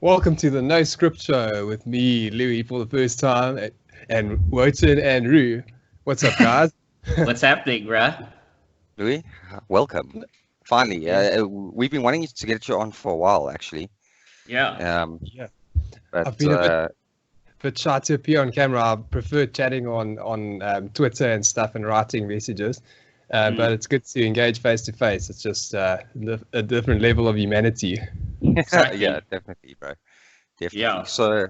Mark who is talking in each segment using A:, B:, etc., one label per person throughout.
A: Welcome to the No Script Show with me, Louis, for the first time, and Wotan and Rue. What's up, guys?
B: What's happening, bruh?
C: Louis, welcome. Finally, we've been wanting to get you on for a while, actually.
B: Yeah.
A: Yeah.
C: But
A: I've been a bit shy to appear on camera. I prefer chatting on Twitter and stuff and writing messages. But it's good to engage face to face. It's just a different level of humanity.
B: Exactly.
C: yeah, definitely, bro. Definitely.
B: Yeah.
C: So,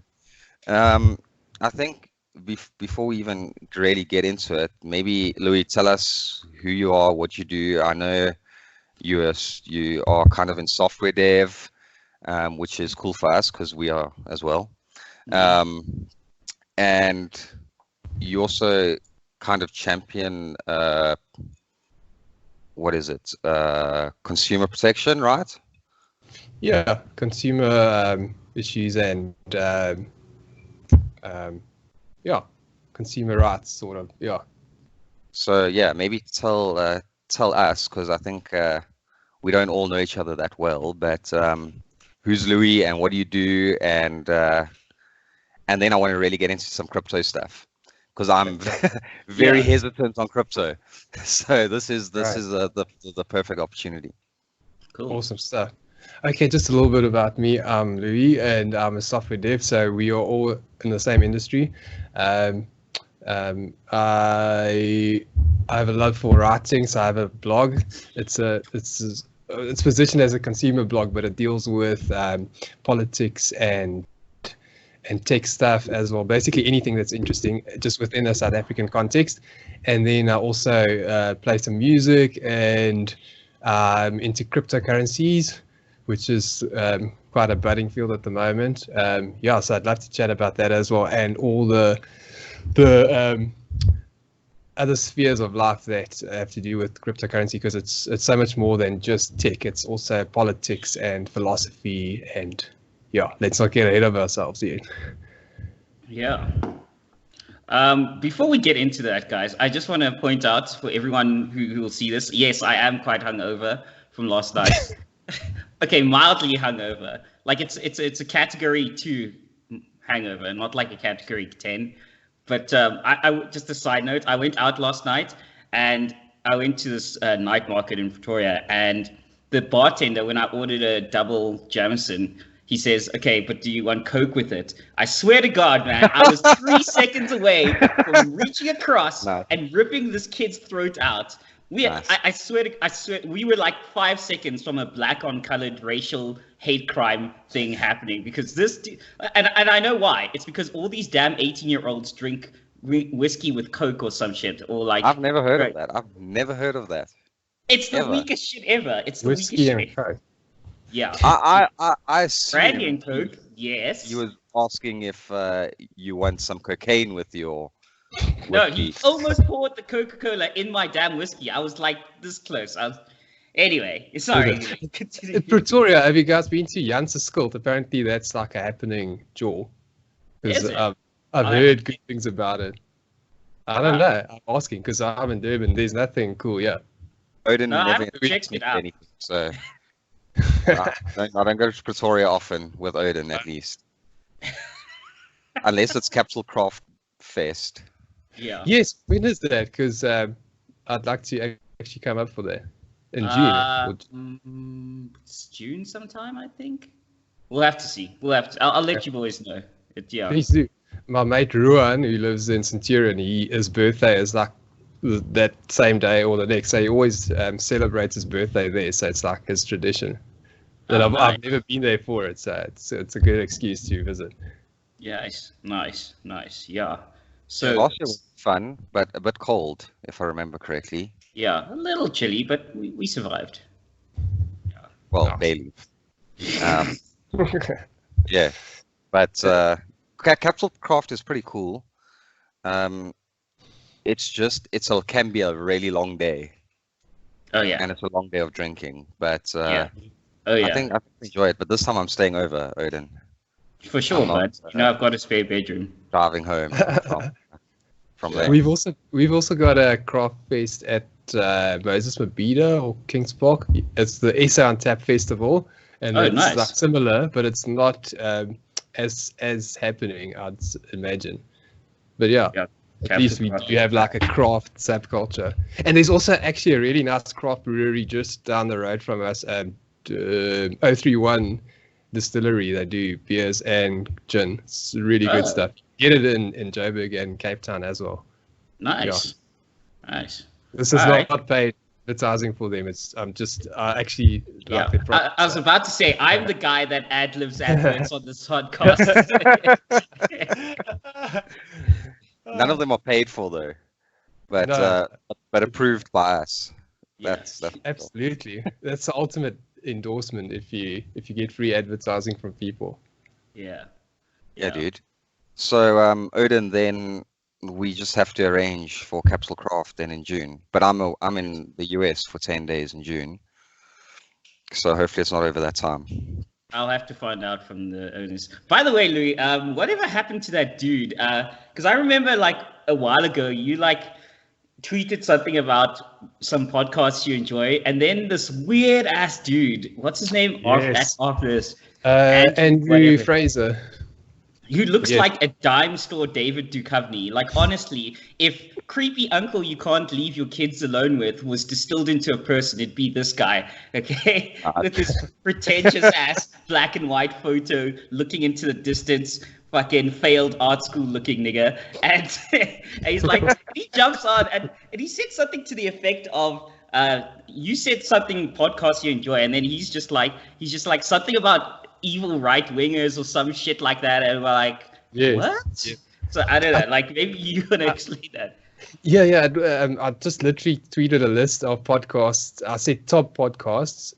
C: I think before we even really get into it, maybe Louis, tell us who you are, what you do. I know you are kind of in software dev, which is cool for us because we are as well. And you also kind of champion what is it? Consumer protection, right?
A: Yeah, consumer issues and consumer rights, sort of. Yeah.
C: So yeah, maybe tell us, because I think we don't all know each other that well. But who's Louis and what do you do? And then I want to really get into some crypto stuff, because I'm very hesitant on crypto. So this is the perfect opportunity.
B: Cool.
A: Awesome stuff. Okay, just a little bit about me. I'm Louis, and I'm a software dev. So we are all in the same industry. I have a love for writing, so I have a blog. It's positioned as a consumer blog, but it deals with politics and tech stuff as well. Basically anything that's interesting, just within a South African context. And then I also play some music and into cryptocurrencies, which is quite a budding field at the moment. So I'd love to chat about that as well, and all the other spheres of life that have to do with cryptocurrency, because it's so much more than just tech. It's also politics and philosophy, and let's not get ahead of ourselves here.
B: Yeah. Before we get into that, guys, I just want to point out for everyone who will see this, yes, I am quite hungover from last night. Okay, mildly hungover. Like it's a category 2 hangover, not like a category 10. But I just a side note, I went out last night and I went to this night market in Pretoria, and the bartender, when I ordered a double Jameson, he says, "Okay, but do you want Coke with it?" I swear to God, man, I was 3 seconds away from reaching across and ripping this kid's throat out. I swear, we were like 5 seconds from a black on colored racial hate crime thing happening, because and I know why. It's because all these damn 18-year-olds drink whiskey with Coke or some shit, or like.
C: I've never heard of that. I've never heard of that.
B: It's the weakest shit ever. It's the
A: whiskey
B: weakest
A: and
B: shit.
A: Coke.
B: Yeah.
C: I assume
B: Brandy and Coke. Yes.
C: He was asking if you want some cocaine with your.
B: No, he almost poured the Coca-Cola in my damn whiskey. I was like this close. Anyway, sorry.
A: In Pretoria, have you guys been to Jan's Skilt? Apparently that's like a happening jaw.
B: Is it?
A: I've heard good things about it. I don't know. I'm asking because I'm in Durban. There's nothing cool. Yeah.
C: Odin
B: No, I
C: never
B: haven't checked it out.
C: anything, so I don't go to Pretoria often with Odin, at least. Unless it's Capital Craft Fest.
B: Yeah.
A: Yes, when is that? Because I'd like to actually come up for that in June.
B: It's June sometime, I think. We'll have to see. I'll let you boys know.
A: Please do. My mate Ruan, who lives in Centurion, his birthday is like that same day or the next. So he always celebrates his birthday there. So it's like his tradition. And I've never been there for it, so it's a good excuse to visit.
B: Yes, nice. Yeah. So
C: last year was fun, but a bit cold, if I remember correctly.
B: Yeah, a little chilly, but we survived.
C: Yeah. Well, barely. Yeah, but Capital Craft is pretty cool. It can be a really long day.
B: Oh yeah.
C: And it's a long day of drinking, but
B: yeah. Oh yeah.
C: I think I enjoy it. But this time I'm staying over, Odin.
B: For sure, bud. I've got a spare bedroom.
C: Driving home from there.
A: We've also got a craft fest at Moses Mabhida or Kings Park. It's the SA on Tap Festival, and
B: Oh,
A: it's
B: nice.
A: like similar, but it's not as happening, I'd imagine. But yeah.
B: Yeah.
A: At least we do have like a craft subculture. And there's also actually a really nice craft brewery just down the road from us, 031 Distillery. They do beers and gin. It's really good stuff. Get it in Joburg and Cape Town as well.
B: Nice. Yeah. Nice.
A: This is not paid advertising for them. It's just actually like
B: I was about to say I'm the guy that ad-libs adverts on this podcast.
C: None of them are paid for though, but approved by us. That's
A: absolutely. That's the ultimate endorsement if you get free advertising from people.
B: Yeah,
C: dude. So Odin, then we just have to arrange for Capsule Craft then in June. But I'm in the US for 10 days in June, so hopefully it's not over that time.
B: I'll have to find out from the owners. By the way, Louis, whatever happened to that dude? Because I remember like a while ago, you like tweeted something about some podcasts you enjoy, and then this weird ass dude, what's his name?
A: Yes.
B: Office.
A: Andrew Fraser.
B: Who looks like a dime store David Duchovny. Like, honestly, if creepy uncle you can't leave your kids alone with was distilled into a person, it'd be this guy, okay? With this pretentious ass black and white photo looking into the distance, fucking failed art school looking nigga. And he's like, he jumps on and he said something to the effect of, you said something podcast you enjoy, and then he's just like something about evil right wingers or some shit like that, and we're like, what? Yeah. So I don't know, like maybe you want to explain that.
A: I just literally tweeted a list of podcasts. I said top podcasts.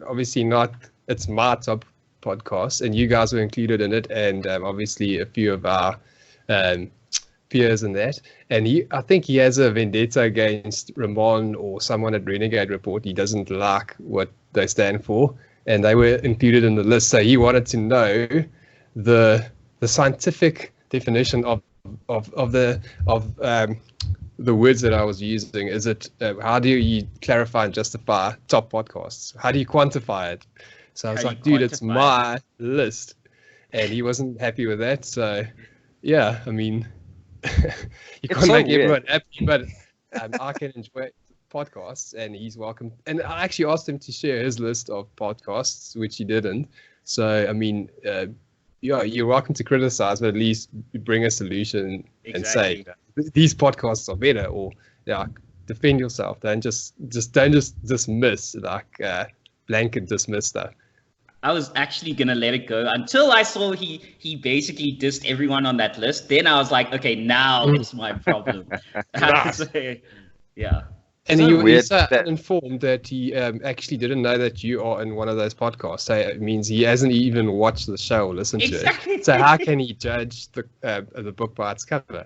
A: Obviously not. It's my top podcasts, and you guys were included in it, and obviously a few of our peers in that. And I think he has a vendetta against Ramon or someone at Renegade Report. He doesn't like what they stand for, and they were included in the list. So he wanted to know the scientific definition of the words that I was using. Is it how do you clarify and justify top podcasts? How do you quantify it? So I was like, dude, it's my list, and he wasn't happy with that. So yeah, I mean, you can't make everyone happy, but I can enjoy podcasts, and he's welcome. And I actually asked him to share his list of podcasts, which he didn't. So I mean, you're welcome to criticize, but at least bring a solution and say these podcasts are better, or defend yourself. Don't just dismiss, like blanket dismiss stuff.
B: I was actually gonna let it go until I saw he basically dissed everyone on that list. Then I was like, okay, now it's my problem. Yeah.
A: And he was so uninformed that he actually didn't know that you are in one of those podcasts. So it means he hasn't even watched the show or listened to it. So how can he judge the book by its cover?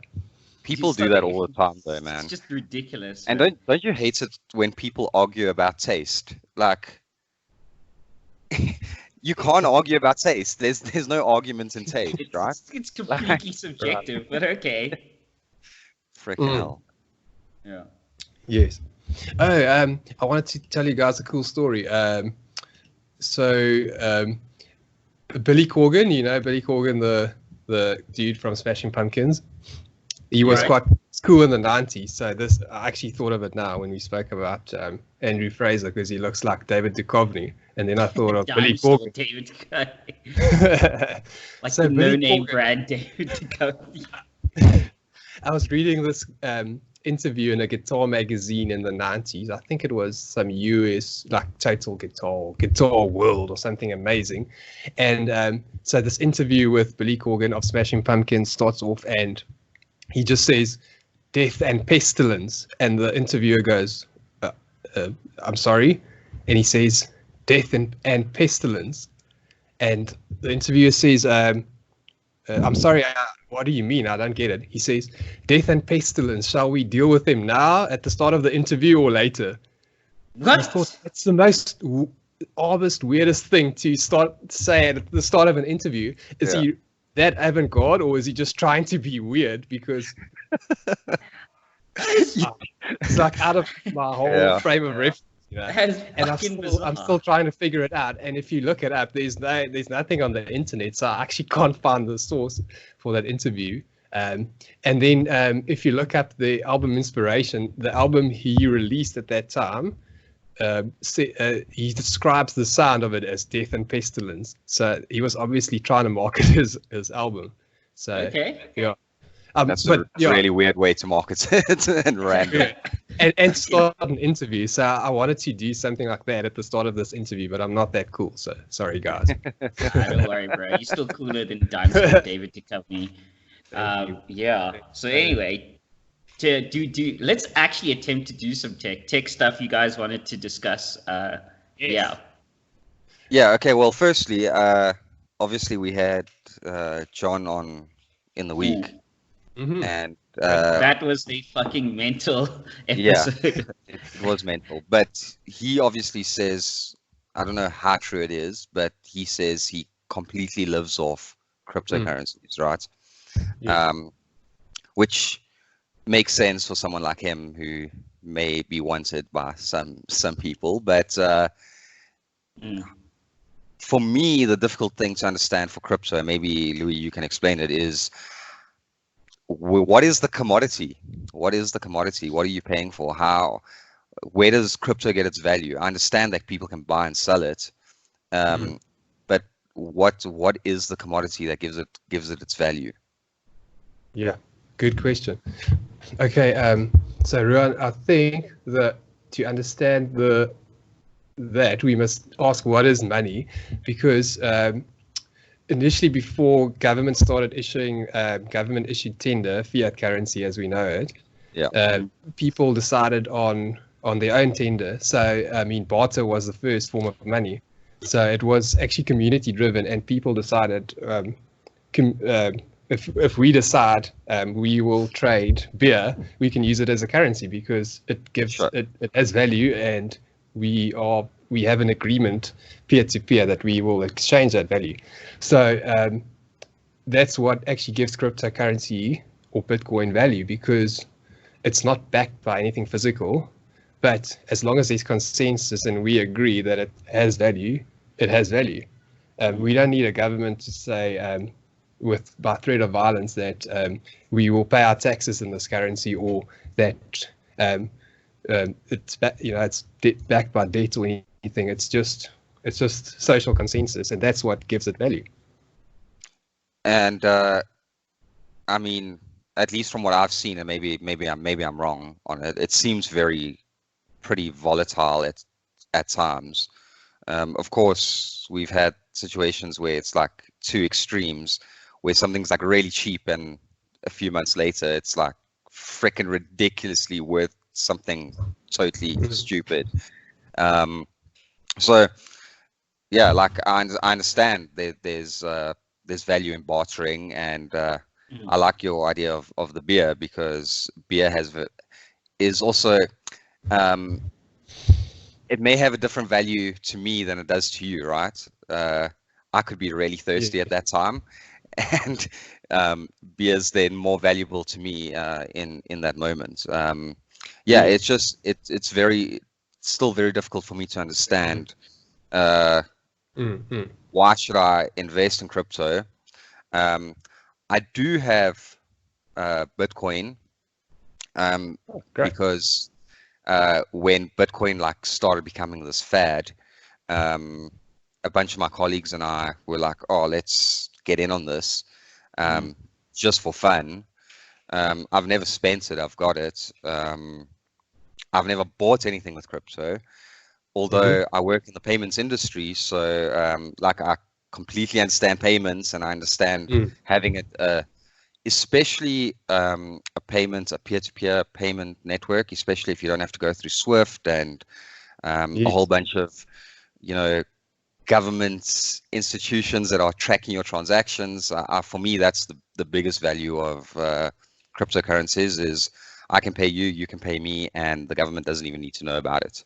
C: People do that all the time, though, man.
B: It's just ridiculous.
C: And don't you hate it when people argue about taste? Like, you can't argue about taste. There's no arguments in taste, right?
B: It's completely subjective, but okay.
C: Freaking hell.
B: Yeah.
A: Yes. I wanted to tell you guys a cool story. So Billy Corgan, you know Billy Corgan, the dude from Smashing Pumpkins. He was quite cool in the 90s. So I actually thought of it now when we spoke about Andrew Fraser, because he looks like David Duchovny. And then I thought of Billy Corgan.
B: David Duchovny. Like so the no-name brand David Duchovny.
A: I was reading this interview in a guitar magazine in the 90s. I think it was some US, like Total Guitar World or something amazing. And so this interview with Billy Corgan of Smashing Pumpkins starts off, and he just says, "Death and pestilence." And the interviewer goes, "I'm sorry." And he says, "Death and pestilence." And the interviewer says, "I'm sorry, what do you mean? I don't get it." He says, "Death and pestilence, shall we deal with them now at the start of the interview or later?"
B: What?
A: I thought it's the most weirdest thing to say at the start of an interview. Is he that avant-garde, or is he just trying to be weird? Because it's like out of my whole frame of reference you know.
B: That is
A: And
B: fucking
A: I'm still trying to figure it out. And if you look it up, there's nothing on the internet, so I actually can't find the source for that interview. And then if you look up the album Inspiration, the album he released at that time, he describes the sound of it as death and pestilence. So he was obviously trying to market his album. So
B: Okay.
A: yeah.
C: That's a really weird way to market it and random.
A: And start an interview. So I wanted to do something like that at the start of this interview, but I'm not that cool. So sorry, guys.
B: Don't worry, bro. You're still cooler than Dinosaur David Duchovny. Yeah. So anyway, let's actually attempt to do some tech stuff you guys wanted to discuss.
A: Yes.
C: Yeah. Okay. Well, firstly, obviously we had John on in the week.
A: Mm-hmm.
C: And
B: that was a fucking mental episode.
C: Yeah, it was mental. But he obviously says, I don't know how true it is, but he says he completely lives off cryptocurrencies, right?
A: Yeah.
C: Which makes sense for someone like him who may be wanted by some people. But for me, the difficult thing to understand for crypto, maybe Louis, you can explain it, is what is the commodity? What is the commodity? What are you paying for? Where does crypto get its value? I understand that people can buy and sell it, but what is the commodity that gives it its value?
A: Yeah, good question. Okay, so Ruan, I think that to understand that we must ask what is money, because initially, before government started issuing government-issued tender, fiat currency as we know it, people decided on their own tender. So, I mean, barter was the first form of money. So it was actually community-driven, and people decided, if we decide we will trade beer, we can use it as a currency because it gives it has value, and we have an agreement peer-to-peer that we will exchange that value. So that's what actually gives cryptocurrency or Bitcoin value, because it's not backed by anything physical. But as long as there's consensus and we agree that it has value, it has value. We don't need a government to say by threat of violence that we will pay our taxes in this currency, or that it's backed by debt or anything. It's just social consensus, and that's what gives it value.
C: And I mean, at least from what I've seen, and maybe I'm wrong on it, it seems pretty volatile at times. Of course, we've had situations where it's like two extremes, where something's like really cheap, and a few months later, it's like freaking ridiculously worth something totally stupid. So yeah, like I understand there's value in bartering, and I like your idea of the beer, because beer is also it may have a different value to me than it does to you, right? I could be really thirsty at that time, and beer's then more valuable to me in that moment. It's just it's still very difficult for me to understand why should I invest in crypto. I do have Bitcoin because when Bitcoin like started becoming this fad, a bunch of my colleagues and I were like, oh, let's get in on this just for fun. I've never spent it. I've got it. I've never bought anything with crypto, although I work in the payments industry. So like I completely understand payments, and I understand having it, especially a peer-to-peer payment network, especially if you don't have to go through Swift and a whole bunch of, government institutions that are tracking your transactions. For me, that's the biggest value of cryptocurrencies, is I can pay you, you can pay me, and the government doesn't even need to know about it.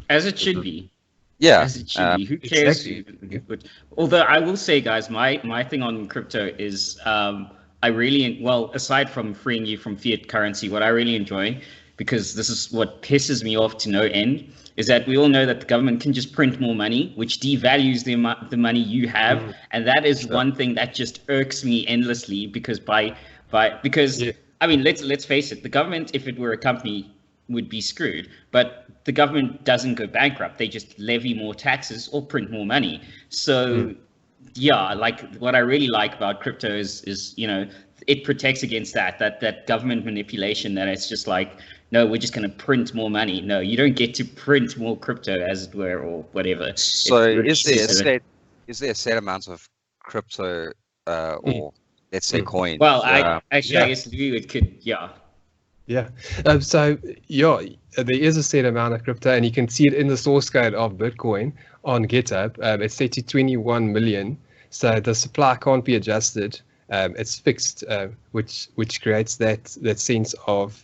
B: As it should be.
C: Yeah.
B: As it should be. Who cares? Exactly. Although I will say, guys, my thing on crypto is I really, aside from freeing you from fiat currency, what I really enjoy because this is what pisses me off to no end, is that we all know that the government can just print more money, which devalues the money you have. And that is one thing that just irks me endlessly, because because I mean, let's face it, the government, if it were a company, would be screwed. But the government doesn't go bankrupt. They just levy more taxes or print more money. So yeah, like what I really like about crypto is it protects against that government manipulation, that it's just like, no, we're just going to print more money. No, you don't get to print more crypto, as it were, or whatever.
C: So is there a set amount of crypto or let's say coins?
B: Well, I guess Louis could, yeah.
A: Yeah. So there is a set amount of crypto, and you can see it in the source code of Bitcoin on GitHub. It's set to 21 million. So the supply can't be adjusted. It's fixed, which creates that sense of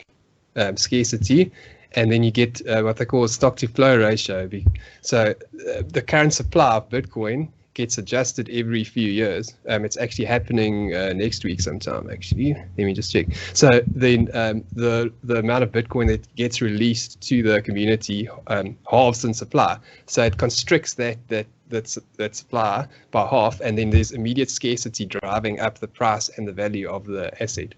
A: scarcity, and then you get what they call a stock to flow ratio. So the current supply of Bitcoin gets adjusted every few years. It's actually happening next week sometime, actually. Let me just check. So then the amount of Bitcoin that gets released to the community halves in supply. So it constricts that supply by half, and then there's immediate scarcity driving up the price and the value of the asset.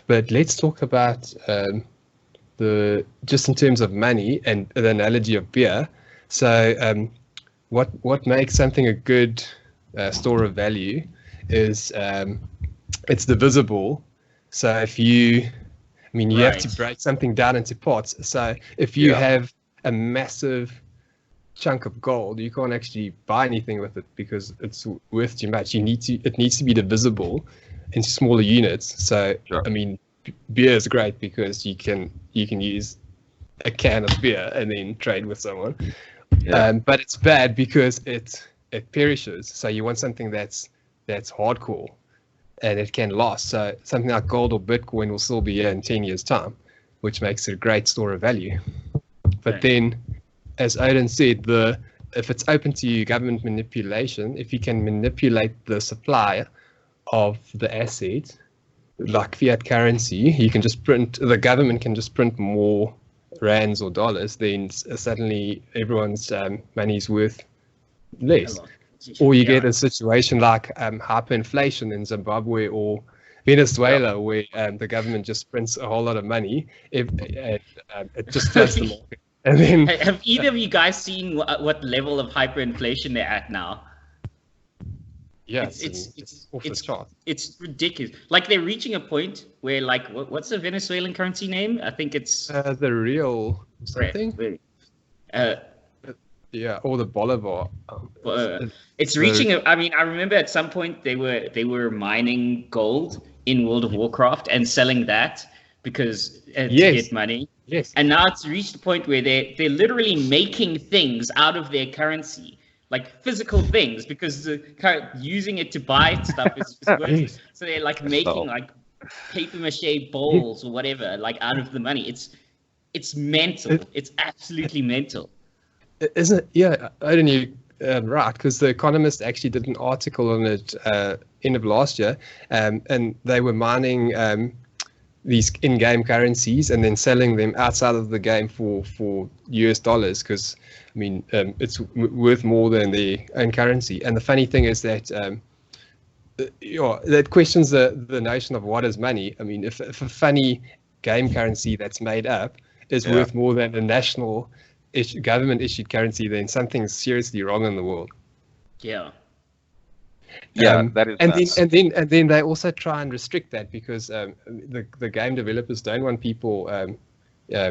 A: But let's talk about just in terms of money and the analogy of beer. So what makes something a good store of value is it's divisible. So if you have to break something down into parts. So if you have a massive chunk of gold, you can't actually buy anything with it because it's worth too much. It needs to be divisible into smaller units. So I mean, beer is great because you can use a can of beer and then trade with someone. But it's bad because it perishes. So you want something that's hardcore and it can last. So something like gold or Bitcoin will still be here in 10 years time, which makes it a great store of value. But then, as Odin said, if it's open to government manipulation, if you can manipulate the supply of the asset, like fiat currency, the government can just print more rands or dollars, then suddenly everyone's money is worth less. Or you get a situation like hyperinflation in Zimbabwe or Venezuela, where the government just prints a whole lot of money. It just floods the market. And then,
B: have either of you guys seen what level of hyperinflation they're at now?
A: Yeah, it's
B: ridiculous. Like they're reaching a point where, like, what's the Venezuelan currency name? I think it's
A: the real something. Or the Bolivar.
B: It's reaching. I mean, I remember at some point they were mining gold in World of Warcraft and selling that because to get money.
A: Yes.
B: And now it's reached a point where they're literally making things out of their currency. Like physical things, because using it to buy stuff is worthless. So they're like making like paper mache bowls or whatever, like out of the money. It's mental. It's absolutely mental.
A: Isn't it? Yeah, I don't know. Right, because The Economist actually did an article on it end of last year, and they were mining these in-game currencies and then selling them outside of the game for US dollars, because I mean it's worth more than their own currency. And the funny thing is that that questions the notion of what is money. I mean, if a funny game currency that's made up is worth more than a national government issued currency, then something's seriously wrong in the world.
C: That is.
A: And then they also try and restrict that because the game developers don't want people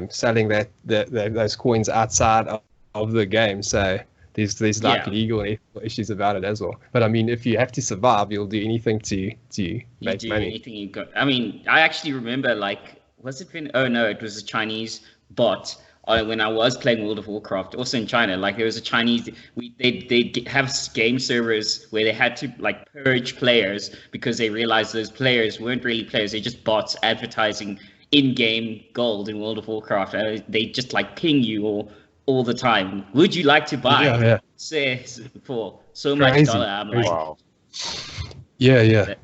A: selling those coins outside of the game. So there's legal and ethical issues about it as well. But I mean, if you have to survive, you'll do anything to make money.
B: Anything you got. I mean, I actually remember, like, it was a Chinese bot. When I was playing World of Warcraft, also in China, like there was a Chinese, they have game servers where they had to like purge players because they realized those players weren't really players. They're just bots advertising in-game gold in World of Warcraft. They just like ping you all the time. Would you like to buy? Say for so much dollar. I'm like,
A: wow. Yeah.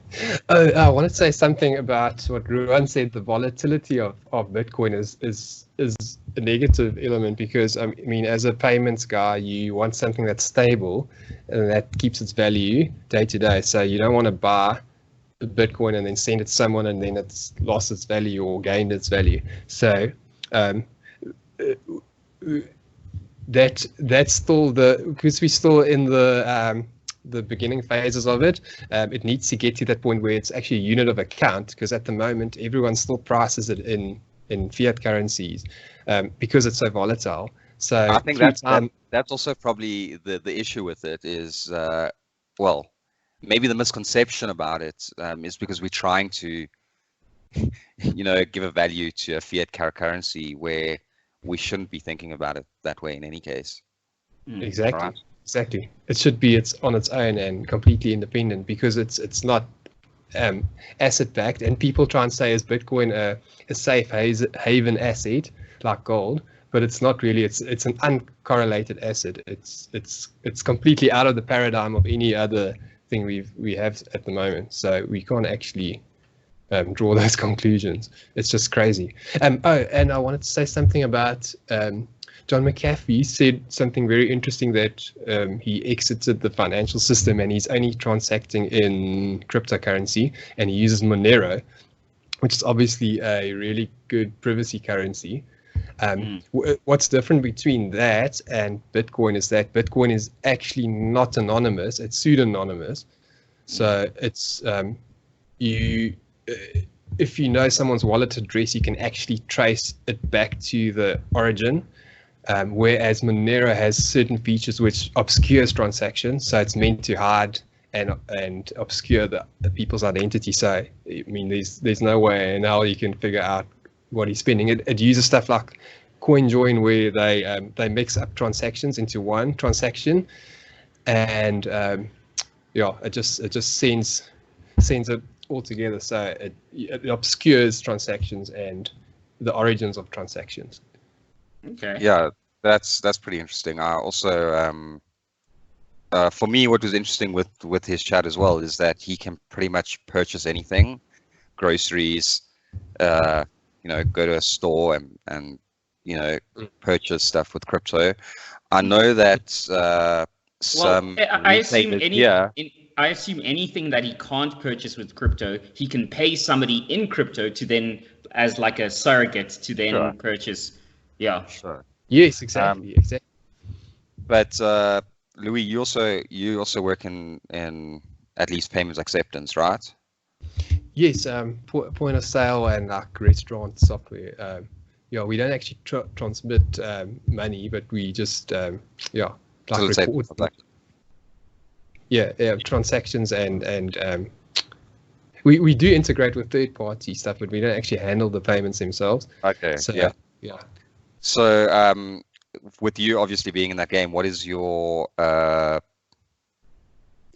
A: I want to say something about what Ruan said. The volatility of Bitcoin is a negative element because I mean, as a payments guy, you want something that's stable and that keeps its value day to day. So you don't want to buy Bitcoin and then send it to someone and then it's lost its value or gained its value. So um, that's still because we're still in the beginning phases of it. It needs to get to that point where it's actually a unit of account, because at the moment everyone still prices it in fiat currencies because it's so volatile. So
C: I think that's also probably the issue with it is, well, maybe the misconception about it is because we're trying to, give a value to a fiat currency where we shouldn't be thinking about it that way in any case.
A: Exactly.
C: Right.
A: Exactly. It should be it's on its own and completely independent, because it's not asset backed. And people try and say, is Bitcoin a safe haven asset like gold? But it's not really. It's an uncorrelated asset. It's completely out of the paradigm of any other thing we have at the moment. So we can't actually draw those conclusions. It's just crazy. And I wanted to say something about John McAfee said something very interesting, that he exited the financial system and he's only transacting in cryptocurrency, and he uses Monero, which is obviously a really good privacy currency. What's different between that and Bitcoin is that Bitcoin is actually not anonymous, it's pseudonymous. So it's if you know someone's wallet address, you can actually trace it back to the origin. Whereas Monero has certain features which obscures transactions, so it's meant to hide and obscure the people's identity. So I mean, there's no way in hell you can figure out what he's spending. It uses stuff like CoinJoin, where they mix up transactions into one transaction, and it just sends it all together. So it obscures transactions and the origins of transactions.
B: Okay.
C: Yeah, that's pretty interesting. I also, for me, what was interesting with his chat as well is that he can pretty much purchase anything, groceries, go to a store and purchase stuff with crypto. I know that some
B: I assume
C: retailers
B: I assume anything that he can't purchase with crypto, he can pay somebody in crypto to then, as like a surrogate, to then
C: Sure.
B: purchase. Yeah.
C: Sure.
A: Yes, exactly.
C: But Louis, you also work in at least payments acceptance, right?
A: Yes, point of sale and like restaurant software. We don't actually transmit money, but we just record. Yeah, transactions and we do integrate with third-party stuff, but we don't actually handle the payments themselves.
C: Okay.
A: So,
C: yeah. So with you obviously being in that game, what is your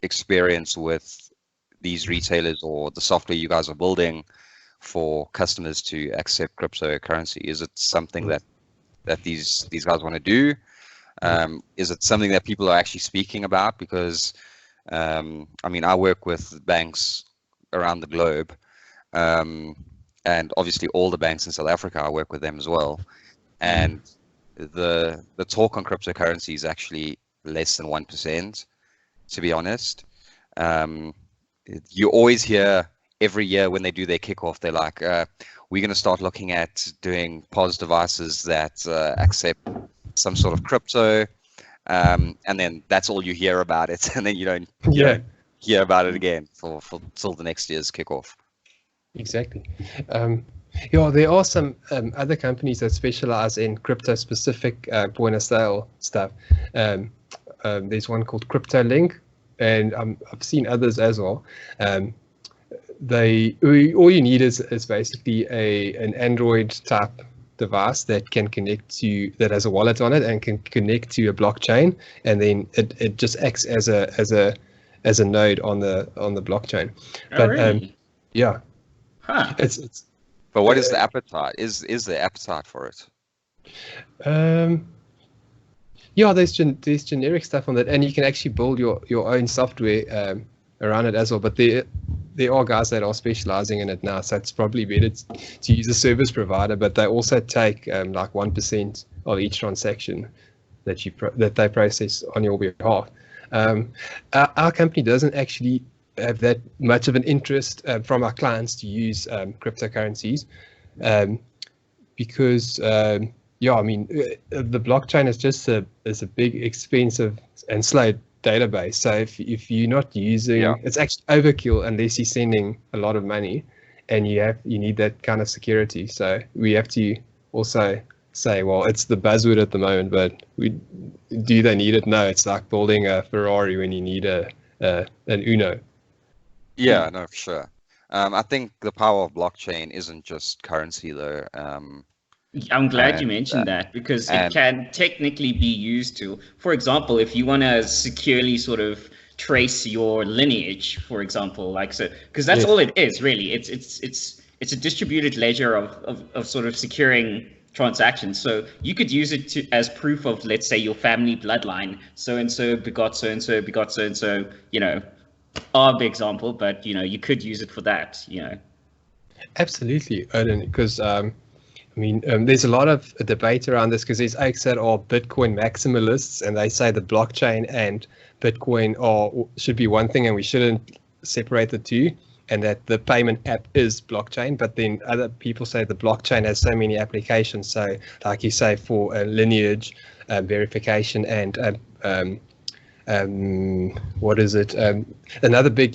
C: experience with these retailers or the software you guys are building for customers to accept cryptocurrency? Is it something that these guys want to do? Is it something that people are actually speaking about? Because I work with banks around the globe, and obviously all the banks in South Africa, I work with them as well. And the talk on cryptocurrency is actually less than 1%, to be honest. You always hear every year when they do their kickoff, they're like, we're going to start looking at doing POS devices that accept some sort of crypto. And then that's all you hear about it. And then you don't hear about it again for till the next year's kickoff.
A: Exactly. There are some other companies that specialize in crypto-specific point of sale stuff. There's one called CryptoLink, and I've seen others as well. All you need is basically an Android type device that can that has a wallet on it and can connect to a blockchain, and then it just acts as a node on the blockchain.
B: But really?
A: Yeah.
B: Huh.
A: It's
C: But what is the appetite? Is there appetite for it?
A: There's generic stuff on that, and you can actually build your own software around it as well. But there are guys that are specializing in it now, so it's probably better to use a service provider. But they also take like 1% of each transaction that they process on your behalf. Our company doesn't actually have that much of an interest from our clients to use cryptocurrencies, because yeah, I mean, the blockchain is just a big, expensive and slow database. So if you're not using, it's actually overkill unless you're sending a lot of money, and you need that kind of security. So we have to also say, well, it's the buzzword at the moment, but do they need it? No, it's like building a Ferrari when you need an Uno.
C: Yeah, no, for sure. I think the power of blockchain isn't just currency, though.
B: I'm glad you mentioned that, because it can technically be used to, for example, if you want to securely sort of trace your lineage, for example, like so, because that's all it is really. It's a distributed ledger of sort of securing transactions. So you could use it as proof of, let's say, your family bloodline. So and so begot so and so begot so and so. You know, our big example, but you could use it for that.
A: Absolutely, Odin, because I mean, there's a lot of debate around this, because there's folks that are Bitcoin maximalists, and they say that blockchain and Bitcoin should be one thing, and we shouldn't separate the two, and that the payment app is blockchain. But then other people say the blockchain has so many applications. So, like you say, for lineage verification and what is it? Another big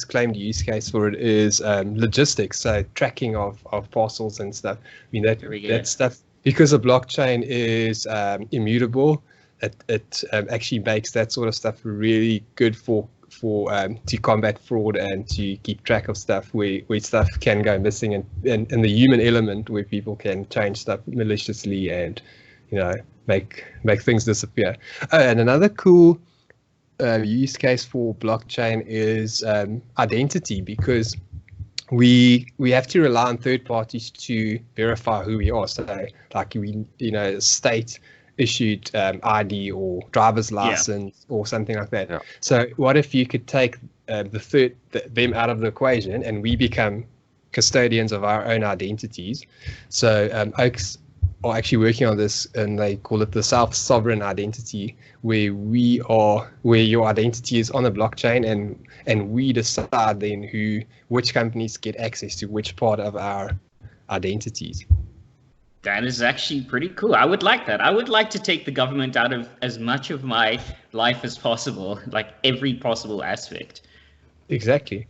A: claimed use case for it is logistics, so tracking of parcels and stuff. I mean, that stuff, because a blockchain is immutable, it actually makes that sort of stuff really good for to combat fraud and to keep track of stuff where stuff can go missing, and the human element where people can change stuff maliciously and make things disappear. And another cool use case for blockchain is identity, because we have to rely on third parties to verify who we are. So like state issued ID or driver's license or something like that. So what if you could take them out of the equation, and we become custodians of our own identities? So Oaks are actually working on this, and they call it the self-sovereign identity, where your identity is on a blockchain, and we decide then which companies get access to which part of our identities.
B: That is actually pretty cool. I would like that. I would like to take the government out of as much of my life as possible, like every possible aspect.
A: Exactly.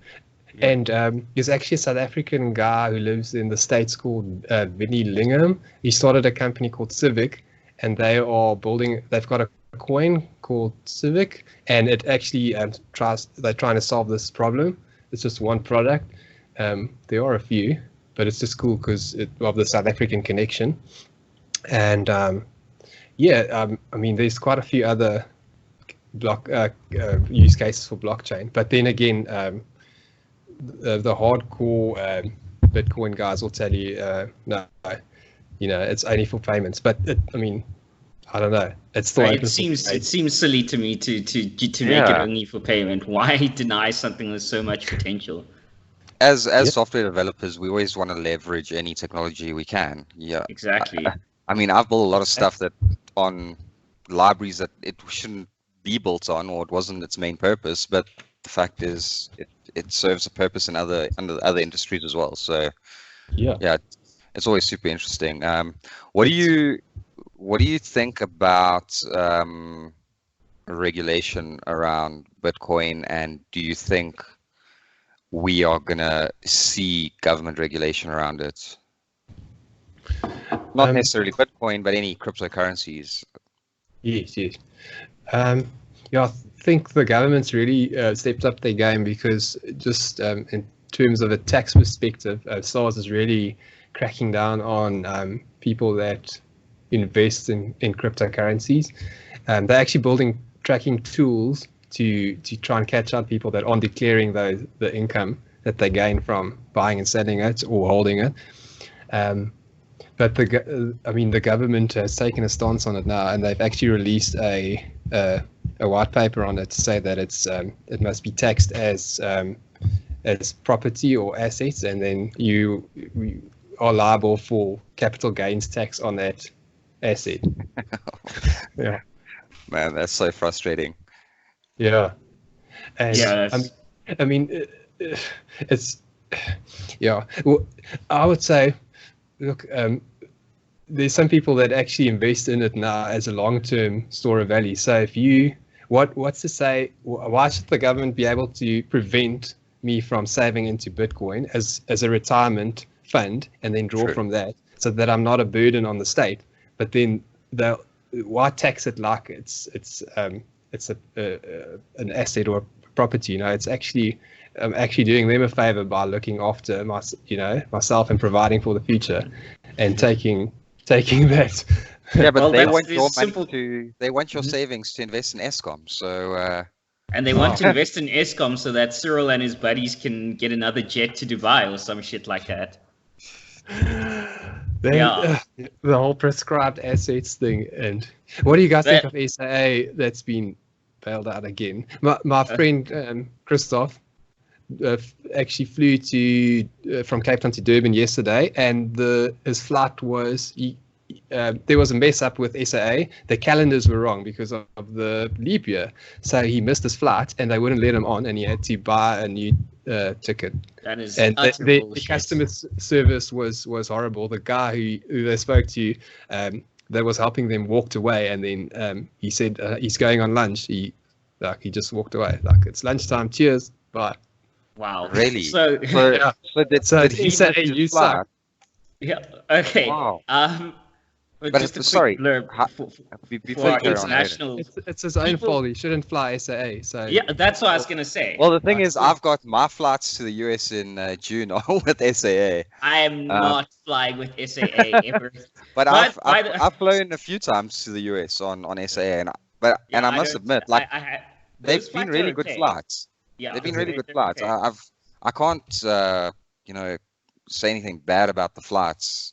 A: And there's actually a South African guy who lives in the States called Vinnie Lingham. He started a company called Civic, and they've got a coin called Civic, and it actually they're trying to solve this problem. It's just one product. There are a few, but it's just cool because of the South African connection. And I mean, there's quite a few other use cases for blockchain, but then again, the hardcore Bitcoin guys will tell you, no, it's only for payments. But I mean, I don't know. It's still
B: it seems silly to me to make it only for payment. Why deny something with so much potential?
C: As software developers, we always want to leverage any technology we can. Yeah,
B: exactly.
C: I mean, I've built a lot of stuff that on libraries that it shouldn't be built on, or it wasn't its main purpose. But the fact is, it serves a purpose in other industries as well. So yeah, it's always super interesting. What do you think about regulation around Bitcoin, and do you think we are gonna see government regulation around it? Not necessarily Bitcoin, but any cryptocurrencies.
A: Yes. I think the government's really stepped up their game, because just in terms of a tax perspective, SARS is really cracking down on people that invest in cryptocurrencies. They're actually building tracking tools to try and catch out people that aren't declaring the income that they gain from buying and selling it or holding it. But the government has taken a stance on it now, and they've actually released a a white paper on it to say that it must be taxed as property or assets, and then you are liable for capital gains tax on that asset. Yeah.
C: Man, that's so frustrating.
A: Yeah. And
B: Yeah,
A: I mean, it's yeah. Well, I would say, look, there's some people that actually invest in it now as a long-term store of value. So if you, what's to say, why should the government be able to prevent me from saving into Bitcoin as a retirement fund and then draw from that, so that I'm not a burden on the state? But then why tax it like it's an asset or a property? You know, it's actually doing them a favor by looking after myself and providing for the future, and taking that.
C: Yeah, but
B: Well,
C: they
B: that's
C: want
B: the
C: your
B: simple-
C: they want your savings to invest in ESCOM. So
B: And they want to invest in ESCOM so that Cyril and his buddies can get another jet to Dubai or some shit like that.
A: The whole prescribed assets thing. And what do you guys think of SAA that's been bailed out again? My friend Christoph actually flew from Cape Town to Durban yesterday, and his flight was there was a mess up with SAA. The calendars were wrong because of the leap year, so he missed his flight, and they wouldn't let him on, and he had to buy a new ticket.
B: That is
A: utter bullshit. The customer service was horrible. The guy who they spoke to that was helping them walked away, and then he said he's going on lunch. He just walked away. Like, it's lunchtime. Cheers. Bye.
B: Wow.
C: really,
B: So
C: did he
A: said,
C: miss
A: "Hey,
C: his
A: you
C: flight?
A: suck."
B: yeah. Okay.
C: Wow.
B: But just a quick
C: sorry,
B: blurb for
C: before
B: our
C: you carry on,
B: international.
A: It's his own
B: People-
A: fault. He shouldn't fly SAA. So
B: Yeah, that's what I was gonna say.
C: well, the thing is, I've got my flights to the US in June with SAA,
B: I am not flying with SAA ever.
C: but
B: But
C: I've flown a few times to the US on SAA, and I must admit, like, they've
B: those
C: been
B: flights
C: really
B: are
C: good
B: okay.
C: flights.
B: Yeah,
C: They've been really good
B: they're
C: flights.
B: okay.
C: I can't say anything bad about the flights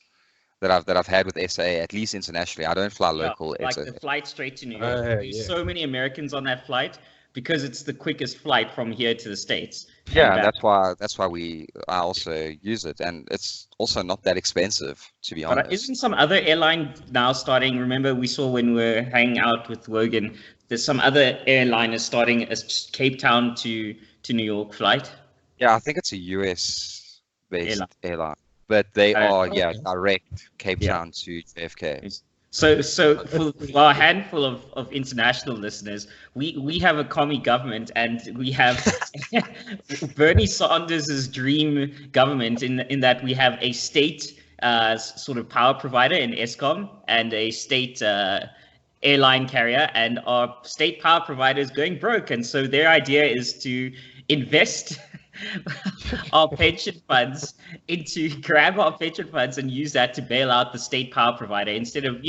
C: that I've had with SAA, at least internationally. I don't fly local.
B: Like
C: SAA.
B: the flight straight to New York.
A: Oh,
B: There's
A: yeah.
B: so many Americans on that flight because it's the quickest flight from here to the States. and
C: Yeah,
B: back.
C: that's why I also use it, and it's also not that expensive, to be
B: But
C: honest.
B: isn't some other airline now starting? Remember, we saw when we were hanging out with Wogan, there's some other airline is starting a Cape Town to New York flight.
C: Yeah, I think it's a US based airline, but they
B: Okay.
C: are direct Cape
B: Yeah.
C: Town to JFK.
B: So for our handful of international listeners, we have a commie government, and we have Bernie Sanders' dream government in that we have a state sort of power provider in ESCOM and a state airline carrier, and our state power provider is going broke, and so their idea is to invest our pension funds grab our pension funds and use that to bail out the state power provider instead of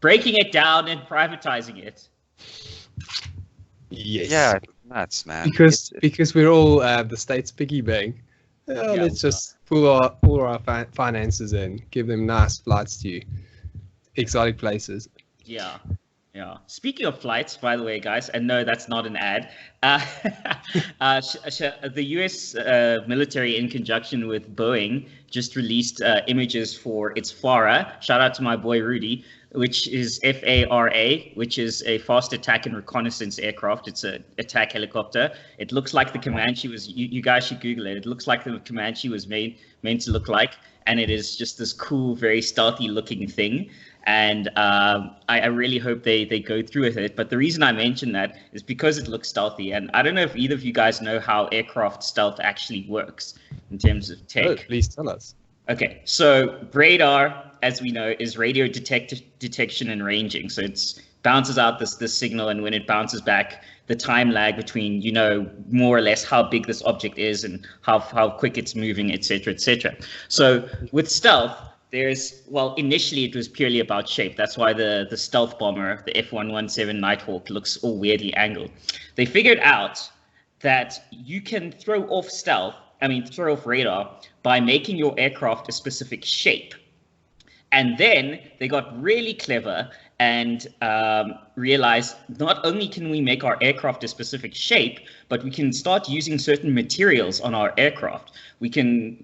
B: breaking it down and privatizing it.
A: yes.
C: Yeah, it's nuts, man.
A: Because we're all the state's piggy bank. Let's just pull our finances in, give them nice flights to exotic places.
B: Yeah. Speaking of flights, by the way, guys, and no, that's not an ad. The U.S. military, in conjunction with Boeing, just released images for its FARA. Shout out to my boy Rudy, which is FARA, which is a fast attack and reconnaissance aircraft. It's an attack helicopter. It looks like the Comanche was. You guys should Google it. It looks like the Comanche was meant to look like, and it is just this cool, very stealthy looking thing. And I really hope they go through with it. But the reason I mention that is because it looks stealthy. And I don't know if either of you guys know how aircraft stealth actually works in terms of tech.
A: Oh, please tell us.
B: Okay, so radar, as we know, is radio detection and ranging. So it bounces out this signal, and when it bounces back, the time lag between, more or less how big this object is and how quick it's moving, etc., etc. So with stealth, initially it was purely about shape. That's why the stealth bomber, the F-117 Nighthawk, looks all weirdly angled. They figured out that you can throw off radar by making your aircraft a specific shape. And then they got really clever and realize not only can we make our aircraft a specific shape, but we can start using certain materials on our aircraft. We can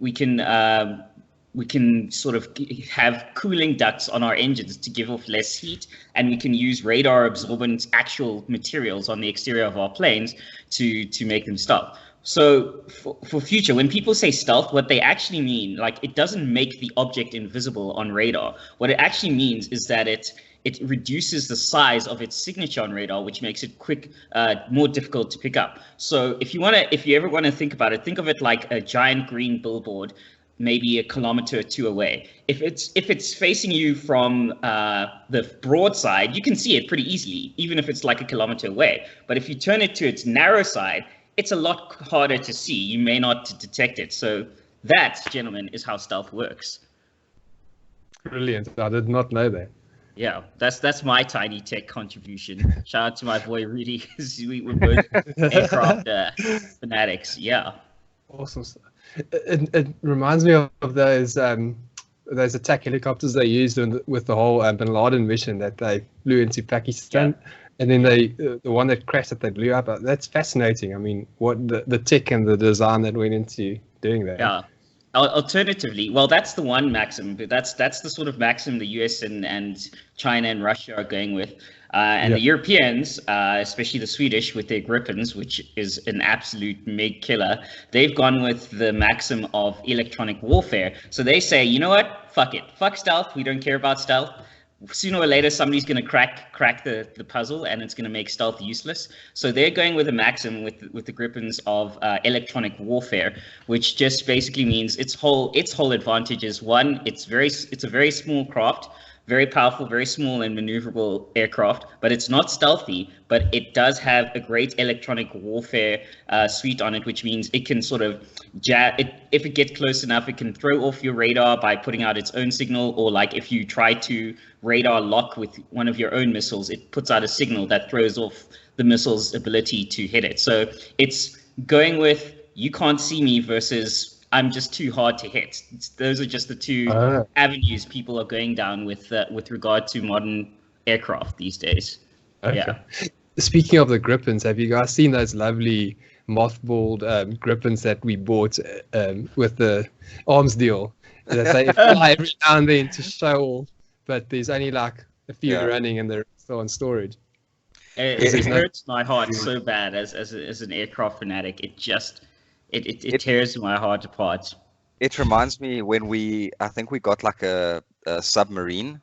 B: sort of have cooling ducts on our engines to give off less heat, and we can use radar absorbent actual materials on the exterior of our planes to make them stop. So for future, when people say stealth, what they actually mean, like, it doesn't make the object invisible on radar. What it actually means is that it reduces the size of its signature on radar, which makes it more difficult to pick up. So if you ever want to think about it, think of it like a giant green billboard, maybe a kilometer or two away. If it's facing you from the broad side, you can see it pretty easily, even if it's like a kilometer away. But if you turn it to its narrow side, it's a lot harder to see. You may not detect it. So that, gentlemen, is how stealth works.
A: Brilliant. I did not know that.
B: Yeah, that's my tiny tech contribution. Shout out to my boy Rudy, because we're both aircraft fanatics. Yeah.
A: Awesome stuff. It reminds me of those attack helicopters they used with the whole Bin Laden mission that they flew into Pakistan. Yeah. And then the one that crashed that they blew up. That's fascinating. I mean, what the tech and the design that went into doing that.
B: Yeah. Alternatively, well, that's the one maxim, but that's the sort of maxim the US and China and Russia are going with. And the Europeans, especially the Swedish with their Gripens, which is an absolute meg killer, they've gone with the maxim of electronic warfare. So they say, you know what? Fuck it. Fuck stealth. We don't care about stealth. Sooner or later, somebody's going to crack the puzzle, and it's going to make stealth useless. So they're going with a maxim with the Gripens of electronic warfare, which just basically means its whole advantage is, one, it's a very small craft, very powerful, very small and maneuverable aircraft, but it's not stealthy, but it does have a great electronic warfare suite on it, which means it can sort of if it gets close enough, it can throw off your radar by putting out its own signal, or like if you try to radar lock with one of your own missiles, it puts out a signal that throws off the missile's ability to hit it. So it's going with you can't see me versus I'm just too hard to hit. Those are just the two avenues people are going down with regard to modern aircraft these days. Okay. Yeah.
A: Speaking of the Gripens, have you guys seen those lovely mothballed Gripens that we bought with the arms deal? That they fly every now and then to show off, but there's only like a few running and they're still in storage.
B: It hurts my heart so bad as an aircraft fanatic. It tears my heart apart.
C: It reminds me when I think we got like a submarine.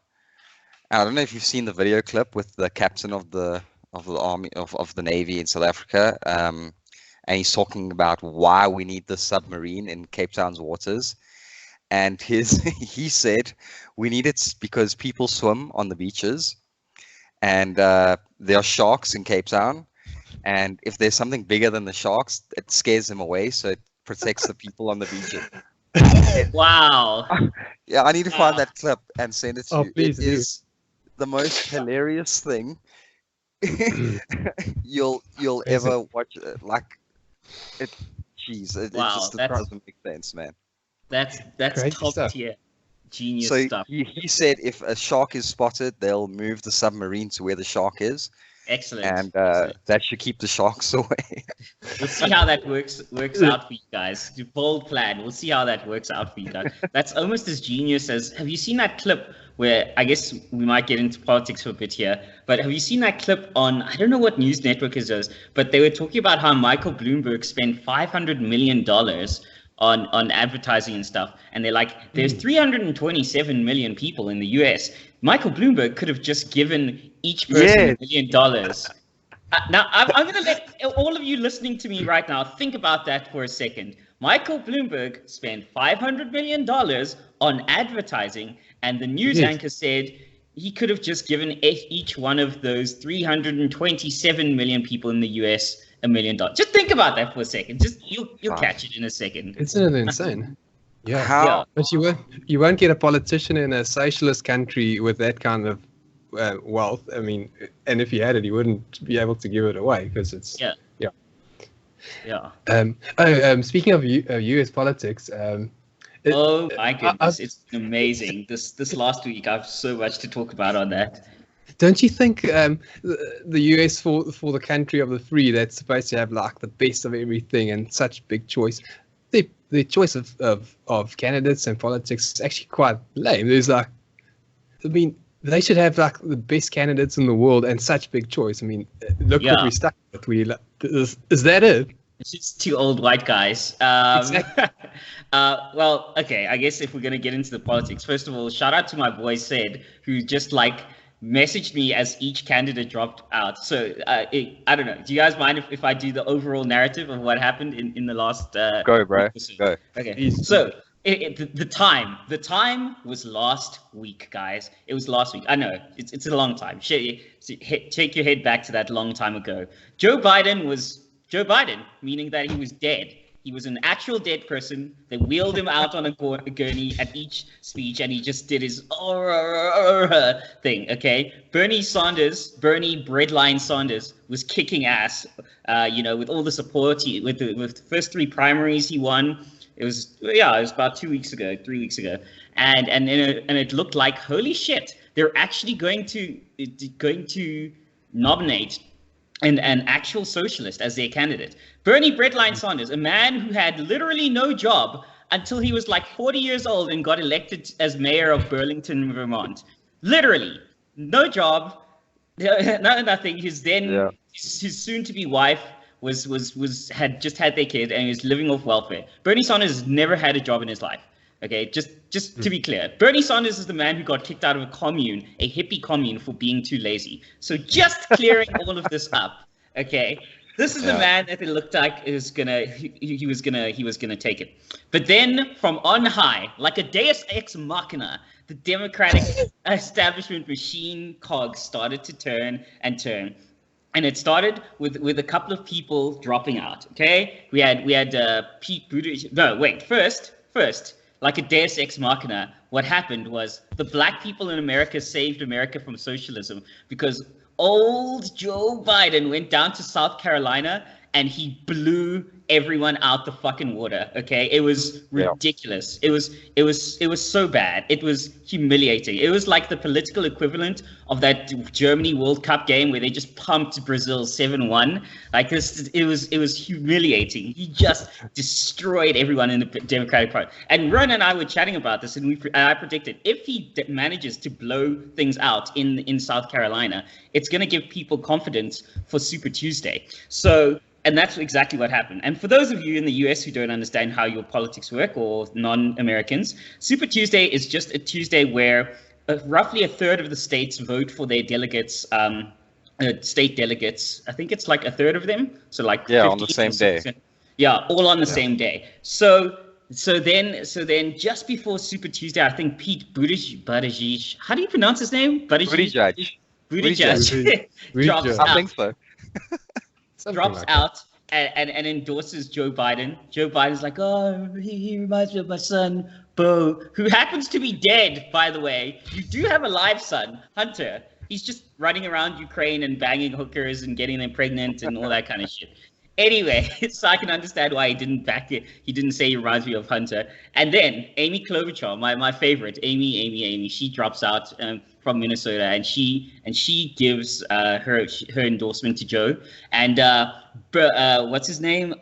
C: I don't know if you've seen the video clip with the captain of the army of the Navy in South Africa, and he's talking about why we need the submarine in Cape Town's waters. And he said we need it because people swim on the beaches, and there are sharks in Cape Town. And if there's something bigger than the sharks, it scares them away, so it protects the people on the beaches.
B: Wow.
C: Yeah, I need to find that clip and send it to you.
A: Please
C: it is the most hilarious thing you'll ever watch. Like, it. Jeez, it just doesn't make sense, man.
B: That's top tier genius stuff.
C: He said if a shark is spotted, they'll move the submarine to where the shark is.
B: Excellent.
C: And that should keep the sharks away.
B: We'll see how that works out for you guys. Bold plan. We'll see how that works out for you guys. That's almost as genius as. Have you seen that clip where, I guess we might get into politics for a bit here, but have you seen that clip on, I don't know what news network it is, but they were talking about how Michael Bloomberg spent $500 million on advertising and stuff, and they're like, there's 327 million people in the US. Michael Bloomberg could have just given each person $1 million. Now, I'm going to let all of you listening to me right now think about that for a second. Michael Bloomberg spent $500 million on advertising, and the news anchor said he could have just given each one of those 327 million people in the US $1 million. Just think about that for a second. You'll catch it in a second.
A: Isn't it insane? Yeah. But you won't get a politician in a socialist country with that kind of wealth. I mean, and if he had it, he wouldn't be able to give it away because it's speaking of US politics,
B: oh my goodness, it's amazing. This last week, I have so much to talk about on that.
A: Don't you think the US for the country of the free that's supposed to have like the best of everything and such big choice, the choice of candidates and politics is actually quite lame. There's like, I mean, they should have like the best candidates in the world and such big choice. I mean, look what we stuck with. Is that it?
B: It's just two old white guys.
A: Exactly.
B: Well, okay, I guess if we're going to get into the politics, first of all, shout out to my boy Sid, who just like messaged me as each candidate dropped out. So I don't know. Do you guys mind if I do the overall narrative of what happened in the last?
C: Go, bro. Go.
B: Okay. So the time was last week, guys. It was last week. I know it's a long time. Take your head back to that long time ago. Joe Biden, meaning that he was dead. He was an actual dead person. They wheeled him out on a gurney at each speech, and he just did his thing, okay? Bernie Breadline Sanders was kicking ass, with all the support. With the first three primaries he won. It was about 3 weeks ago. And it looked like, holy shit, they're actually going to nominate an actual socialist as their candidate. Bernie Breadline Sanders, a man who had literally no job until he was like 40 years old and got elected as mayor of Burlington, Vermont. Literally, no job, nothing. His soon-to-be wife had just had their kid and he was living off welfare. Bernie Sanders has never had a job in his life. Okay, just to be clear, Bernie Sanders is the man who got kicked out of a hippie commune for being too lazy. So just clearing all of this up, okay, this is the man that it looked like he was gonna take it. But then from on high, like a Deus Ex Machina, the Democratic establishment machine cogs started to turn and turn. And it started with a couple of people dropping out. Okay, we had Pete Buttigieg. No, wait. First, like a Deus Ex Machina, what happened was the black people in America saved America from socialism because old Joe Biden went down to South Carolina and he blew everyone out the fucking water. Okay, it was ridiculous. It was so bad. It was humiliating. It was like the political equivalent of that Germany World Cup game where they just pumped Brazil 7-1. Like this, it was humiliating. He just destroyed everyone in the Democratic Party. And Ron and I were chatting about this, and I predicted if he manages to blow things out in South Carolina, it's going to give people confidence for Super Tuesday. And that's exactly what happened. And for those of you in the US who don't understand how your politics work, or non-Americans, Super Tuesday is just a Tuesday where roughly a third of the states vote for their delegates, state delegates. I think it's like a third of them. So like
C: on the same day.
B: Yeah, all on the same day. So then just before Super Tuesday, I think Pete Buttigieg, how do you pronounce his name? Buttigieg drops out.
C: I think so.
B: Drops out and endorses Joe Biden. Joe Biden's like, oh, he reminds me of my son, Bo, who happens to be dead, by the way. You do have a live son, Hunter. He's just running around Ukraine and banging hookers and getting them pregnant and all that kind of shit. Anyway, so I can understand why he didn't back it. He didn't say he reminds me of Hunter. And then Amy Klobuchar, my favorite, Amy, she drops out from Minnesota, and she gives her endorsement to Joe. And what's his name?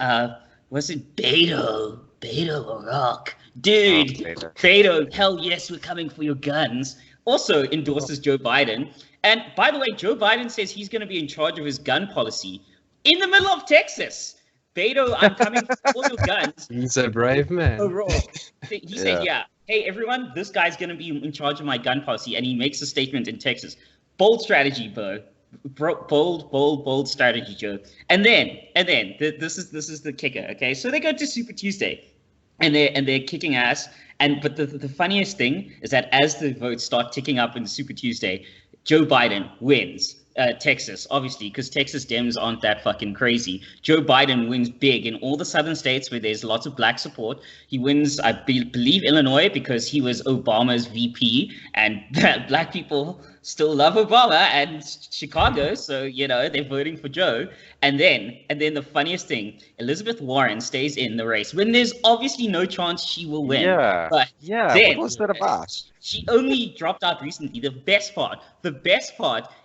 B: Was it Beto O'Rourke? Dude, Beto, hell yes, we're coming for your guns. Also endorses Joe Biden. And by the way, Joe Biden says he's going to be in charge of his gun policy in the middle of Texas. Beto, I'm coming for all your guns.
A: He's a brave man.
B: O'Rourke. He said, hey, everyone, this guy's going to be in charge of my gun policy. And he makes a statement in Texas. Bold strategy, Bo. Bold strategy, Joe. And then this is the kicker, okay? So they go to Super Tuesday, and they're kicking ass. But the funniest thing is that as the votes start ticking up in Super Tuesday, Joe Biden wins Texas, obviously, because Texas Dems aren't that fucking crazy. Joe Biden wins big in all the southern states where there's lots of black support. He wins, I believe, Illinois because he was Obama's VP, and black people still love Obama, and Chicago, so they're voting for Joe. And then the funniest thing, Elizabeth Warren stays in the race when there's obviously no chance she will win.
C: Yeah.
B: But
C: what was that about?
B: She only dropped out recently. The best part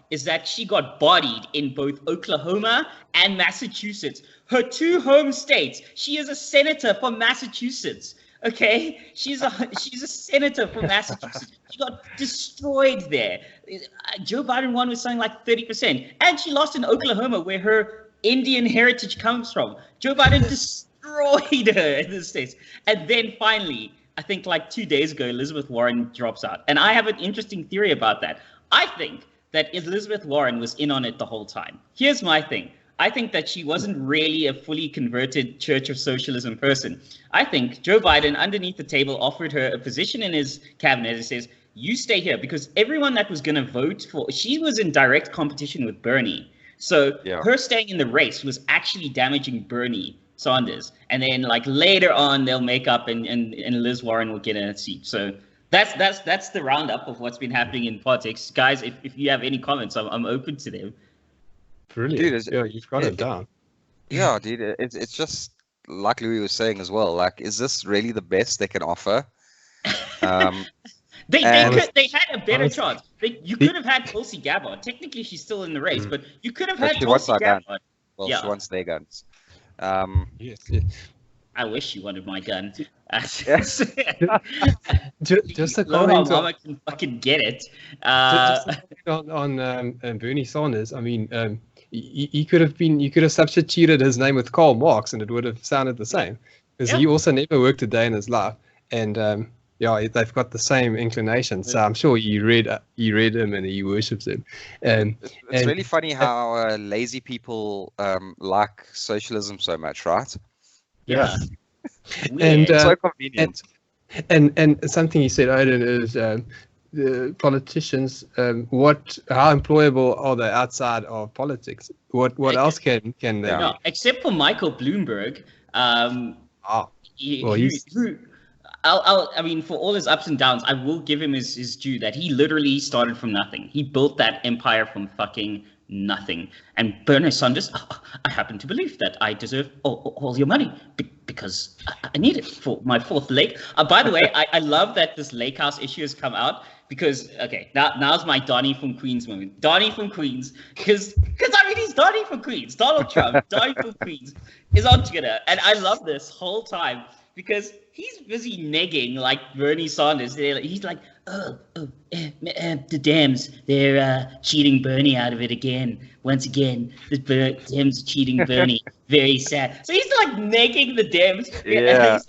B: is that she got bodied in both Oklahoma and Massachusetts, her two home states. She is a senator from Massachusetts. Okay, she's a senator from Massachusetts. She got destroyed there. Joe Biden won with something like 30%, and she lost in Oklahoma, where her Indian heritage comes from. Joe Biden destroyed her in the states, and then finally, I think like 2 days ago, Elizabeth Warren drops out, and I have an interesting theory about that. I think that Elizabeth Warren was in on it the whole time. Here's my thing. I think that she wasn't really a fully converted Church of Socialism person. I think Joe Biden, underneath the table, offered her a position in his cabinet and says, you stay here, because everyone that was going to vote for, she was in direct competition with Bernie. So her staying in the race was actually damaging Bernie Sanders. And then like later on, they'll make up and Liz Warren will get a seat. So that's the roundup of what's been happening in politics. Guys, if you have any comments, I'm open to them.
A: Brilliant. Dude, you've got it down.
C: Yeah, dude, it's just like Louis was saying as well. Like, is this really the best they can offer?
B: They had a better chance. You could have had Tulsi Gabbard. Technically, she's still in the race, but you could have had Tulsi Gabbard.
C: Well, she wants their guns.
A: Yes.
B: I wish she wanted my gun.
A: Just a
B: comment
A: comment
B: Mama can fucking get it.
A: On Bernie Sanders. I mean, he could have been. You could have substituted his name with Karl Marx, and it would have sounded the same. Because he also never worked a day in his life, and they've got the same inclination. So I'm sure he read him and he worships him.
C: It's really funny how lazy people like socialism so much, right?
A: Yeah.
B: And
C: so convenient.
A: And something he said, Odin, is the politicians. How employable are they outside of politics? What else can they?
B: No, except for Michael Bloomberg. I mean, for all his ups and downs, I will give him his due that he literally started from nothing. He built that empire from fucking nothing. And Bernie Sanders, I happen to believe that I deserve all your money because I need it for my fourth lake. By the way, I love that this lake house issue has come out because, okay, now's my Donnie from Queens moment. Donnie from Queens, because I mean, he's Donnie from Queens. Donald Trump, Donnie from Queens is on Twitter. And I love this whole time because he's busy negging like Bernie Sanders. He's like, the Dems, they're cheating Bernie out of it again. Once again, the Dems are cheating Bernie. Very sad. So he's like negging the Dems.
C: Yeah.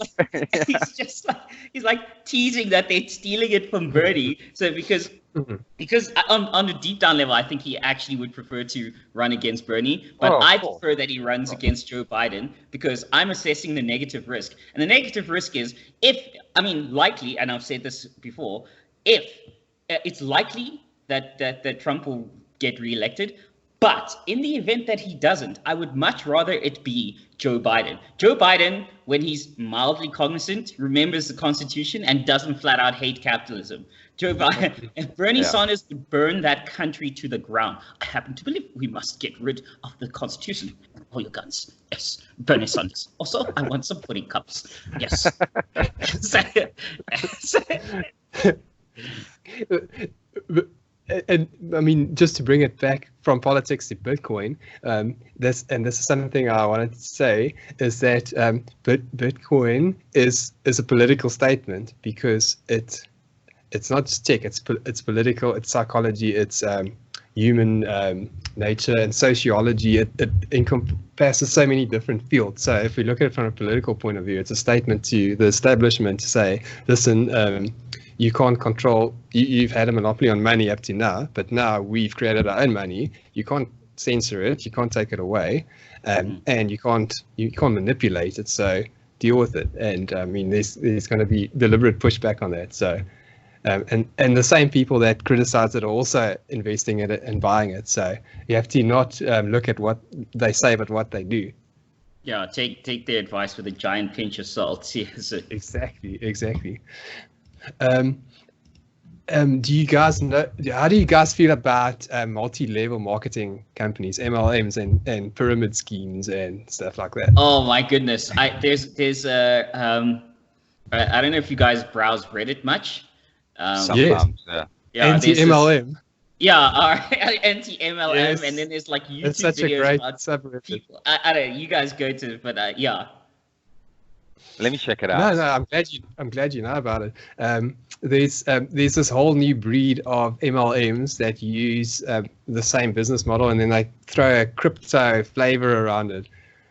B: He's like teasing that they're stealing it from Bernie. So because on a deep down level, I think he actually would prefer to run against Bernie. But I prefer that he runs against Joe Biden because I'm assessing the negative risk. And the negative risk is likely, and I've said this before, if it's likely that Trump will get reelected, but in the event that he doesn't, I would much rather it be Joe Biden. Joe Biden, when he's mildly cognizant, remembers the Constitution and doesn't flat out hate capitalism. Joe Biden and Bernie Sanders would burn that country to the ground. I happen to believe we must get rid of the Constitution. All your guns. Yes. Bernie Sanders. Also, I want some pudding cups. Yes.
A: And I mean, just to bring it back from politics to Bitcoin, this is something I wanted to say is that Bitcoin is a political statement because it's not just tech, it's political, it's psychology, it's human nature and sociology. It encompasses so many different fields. So if we look at it from a political point of view, it's a statement to the establishment to say, listen, you can't control, you've had a monopoly on money up to now, but now we've created our own money. You can't censor it, you can't take it away, and you can't manipulate it. So deal with it. And I mean, there's going to be deliberate pushback on that. So And the same people that criticize it are also investing in it and buying it. So you have to not look at what they say, but what they do.
B: Yeah, take their advice with a giant pinch of salt. Yes.
A: Exactly. Do you guys know? How do you guys feel about multi-level marketing companies, MLMs, and pyramid schemes and stuff like that?
B: Oh my goodness! There's I don't know if you guys browse Reddit much.
C: Sometimes,
B: Yeah,
A: Anti-MLM.
B: Yeah, all right, anti-MLM,
A: Yes.
B: and then there's like YouTube
A: It's such a
B: videos
A: great
B: about
A: subreddit.
B: people. I don't know. You guys go to it, but yeah.
C: let me check it out.
A: No, I'm glad you know about it. There's this whole new breed of MLMs that use the same business model, and then they throw a crypto flavor around it.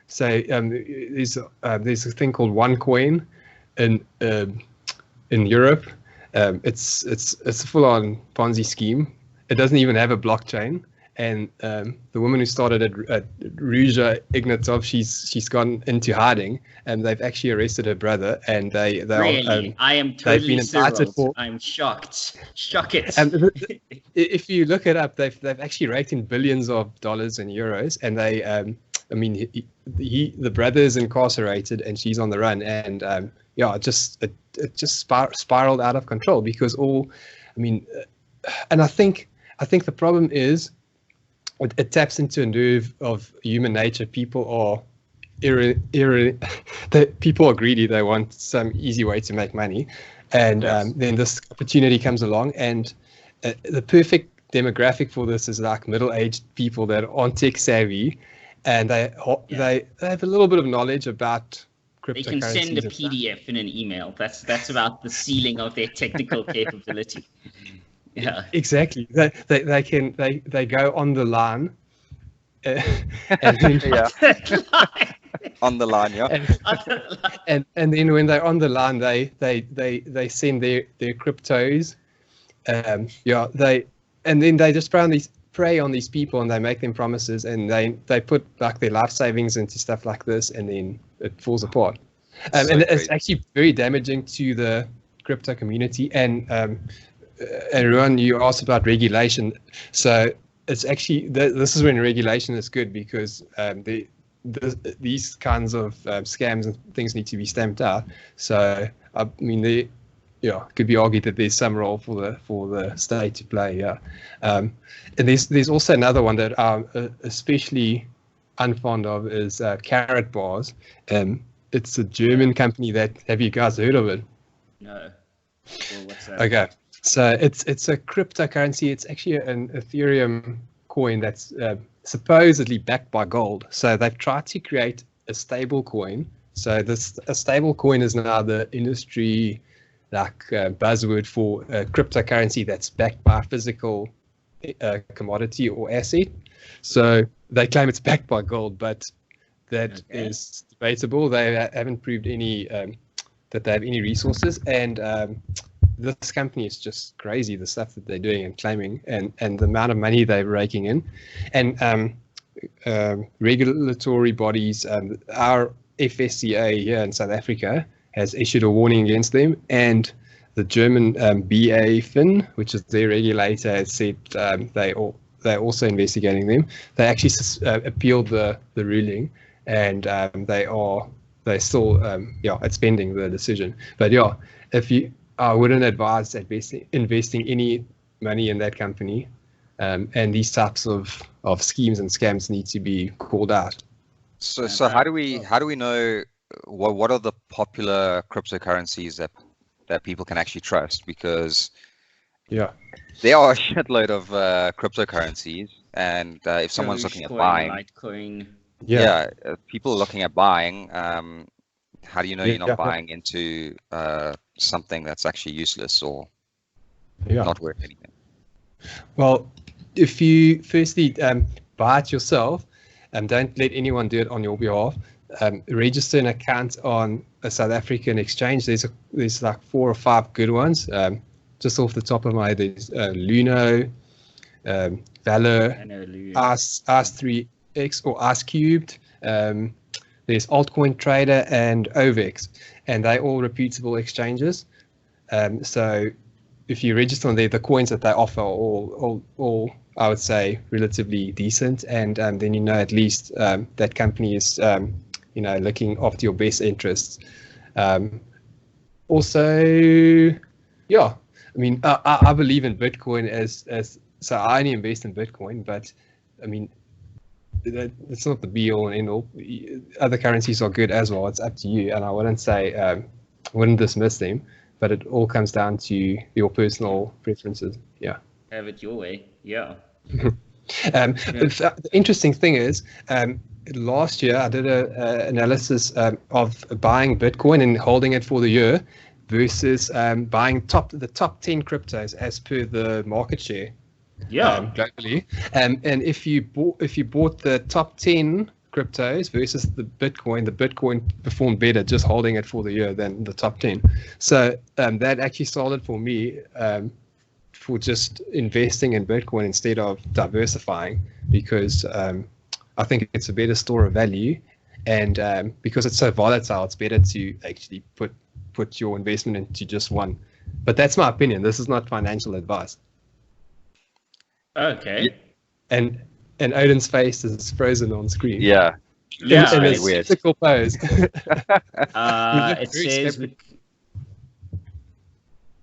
A: So there's a thing called OneCoin in Europe. It's a full-on Ponzi scheme. It doesn't even have a blockchain. And the woman who started it, Ruja Ignatov, she's gone into hiding, and they've actually arrested her brother. And they
B: Really, I am totally
A: invited
B: thrilled. I'm shocked. Shock it.
A: And if you look it up, they've actually raked in billions of dollars and euros, and they, I mean, the brother is incarcerated and she's on the run, and it just spiraled out of control because and I think the problem is it taps into a nerve of human nature. People are people are greedy. They want some easy way to make money, and
B: Yes.
A: then this opportunity comes along, and the perfect demographic for this is like middle-aged people that aren't tech savvy, and they have a little bit of knowledge about
B: They
A: cryptocurrencies.
B: can send a
A: and stuff.
B: PDF in an email. That's about the ceiling of their technical capability. Yeah.
A: Exactly. They go on the line, and then,
C: On the line, yeah.
A: and then when they're on the line, they send their cryptos. And then they just prey on these people, and they make them promises, and they put like their life savings into stuff like this, and then it falls apart.
C: So
A: And it's
C: great.
A: actually very damaging to the crypto community. And Ruan, you asked about regulation. So it's actually this is when regulation is good, because these kinds of scams and things need to be stamped out. So I mean, it could be argued that there's some role for the state to play. Yeah, and there's also another one that I'm especially unfond of is Carrot Bars. It's a German company have you guys heard of it?
B: No. Well, what's that?
A: Okay, so it's a cryptocurrency. It's actually an Ethereum coin that's supposedly backed by gold. So they've tried to create a stable coin. So a stable coin is now the industry buzzword for a cryptocurrency that's backed by a physical commodity or asset. So they claim it's backed by gold, but that is debatable. They haven't proved that they have any resources, and this company is just crazy, the stuff that they're doing and claiming, and the amount of money they're raking in. And regulatory bodies, our FSCA here in South Africa has issued a warning against them, and the German BaFin, which is their regulator, has said they're also investigating them. They actually appealed the ruling, and they're still it's pending the decision. But I wouldn't advise investing any money in that company, and these types of schemes and scams need to be called out.
C: So how do we know what are the popular cryptocurrencies that people can actually trust? Because there are a shitload of cryptocurrencies, and if someone's looking at buying,
B: Litecoin.
C: People are looking at buying. How do you know you're not buying into something that's actually useless or not worth anything?
A: Well, if you firstly buy it yourself, don't let anyone do it on your behalf. Register an account on a South African exchange. There's like 4 or 5 good ones. Just off the top of my head, there's Luno, Valor, Ars3X or Ars Cubed. There's Altcoin Trader and OVEX, and they're all reputable exchanges. So if you register on there, the coins that they offer are all I would say relatively decent, and then you know at least that company is looking after your best interests. Also, yeah, I mean, I believe in Bitcoin as so I only invest in Bitcoin, but I mean, it's not the be all and end all. Other currencies are good as well. It's up to you, and I wouldn't say wouldn't dismiss them, but it all comes down to your personal preferences. Yeah.
B: Have it your way. Yeah.
A: The interesting thing is, last year I did a analysis of buying Bitcoin and holding it for the year versus buying the top 10 cryptos as per the market share.
B: Yeah.
A: Globally, and if you bought the top 10 cryptos versus the Bitcoin performed better just holding it for the year than the top 10. So that actually solid for me for just investing in Bitcoin instead of diversifying, because I think it's a better store of value, and because it's so volatile, it's better to actually put your investment into just one. But that's my opinion. This is not financial advice.
B: Okay.
A: And Odin's face is frozen on screen.
C: Yeah.
B: Yeah.
A: In a
C: really weird.
A: skeptical pose.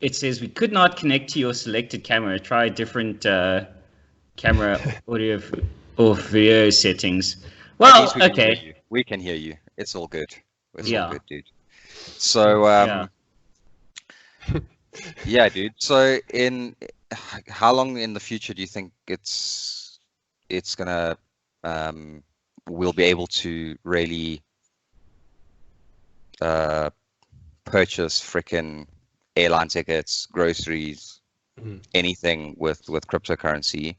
B: It says we could not connect to your selected camera. Try different camera audio or video settings. Well, okay.
C: We can hear you. It's all good. It's
B: Yeah.
C: all good, dude. So yeah, dude. So how long in the future do you think it's gonna we'll be able to really purchase frickin' airline tickets, groceries, anything with cryptocurrency?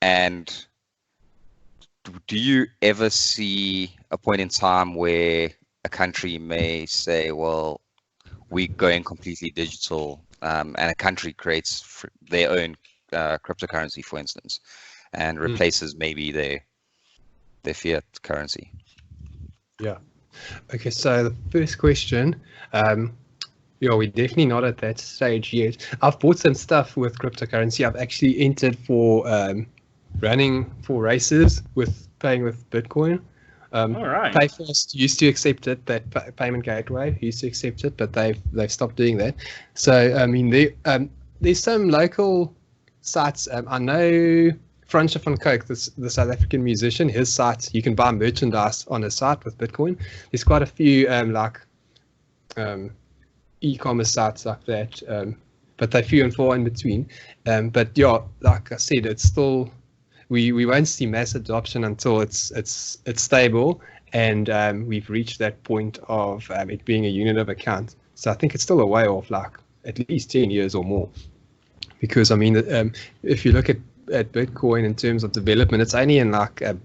C: And do you ever see a point in time where a country may say, well, we're going completely digital, and a country creates their own cryptocurrency, for instance, and replaces maybe their fiat currency?
A: Yeah. Okay, so the first question, we're definitely not at that stage yet. I've bought some stuff with cryptocurrency. I've actually entered for running for races paying with Bitcoin.
B: all right.
A: PayFast used to accept it, that payment gateway used to accept it, but they've stopped doing that. So I mean, there's some local sites. I know Fransje van Coke, the South African musician, his site, you can buy merchandise on his site with Bitcoin. There's quite a few e-commerce sites like that, but they're few and far in between. But yeah, like I said, it's still we won't see mass adoption until it's stable and we've reached that point of it being a unit of account. So I think it's still a way off, like at least 10 years or more. Because I mean, if you look at Bitcoin in terms of development, it's only in like a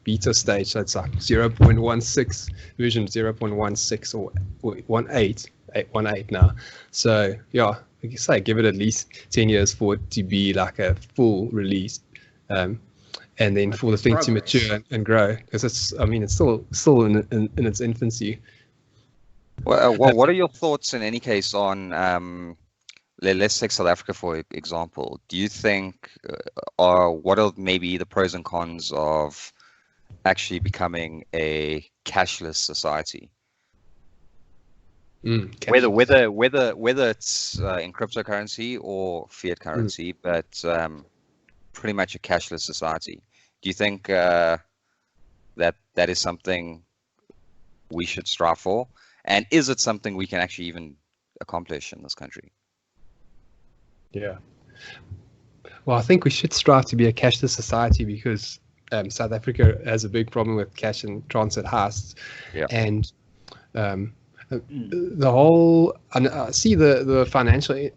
A: beta stage, so it's like 0.16 version 0.16 or 1.8 now. So yeah, like you say, give it at least 10 years for it to be like a full release, and then for the thing to mature and grow, because it's still in its infancy.
C: Well, what are your thoughts in any case on let's take South Africa for example? Do you think what are maybe the pros and cons of actually becoming a cashless society? Whether it's in cryptocurrency or fiat currency, but pretty much a cashless society. Do you think that is something we should strive for? And is it something we can actually even accomplish in this country?
A: Yeah. Well, I think we should strive to be a cashless society because South Africa has a big problem with cash and transit heists.
C: Yeah.
A: And the whole, I see the financial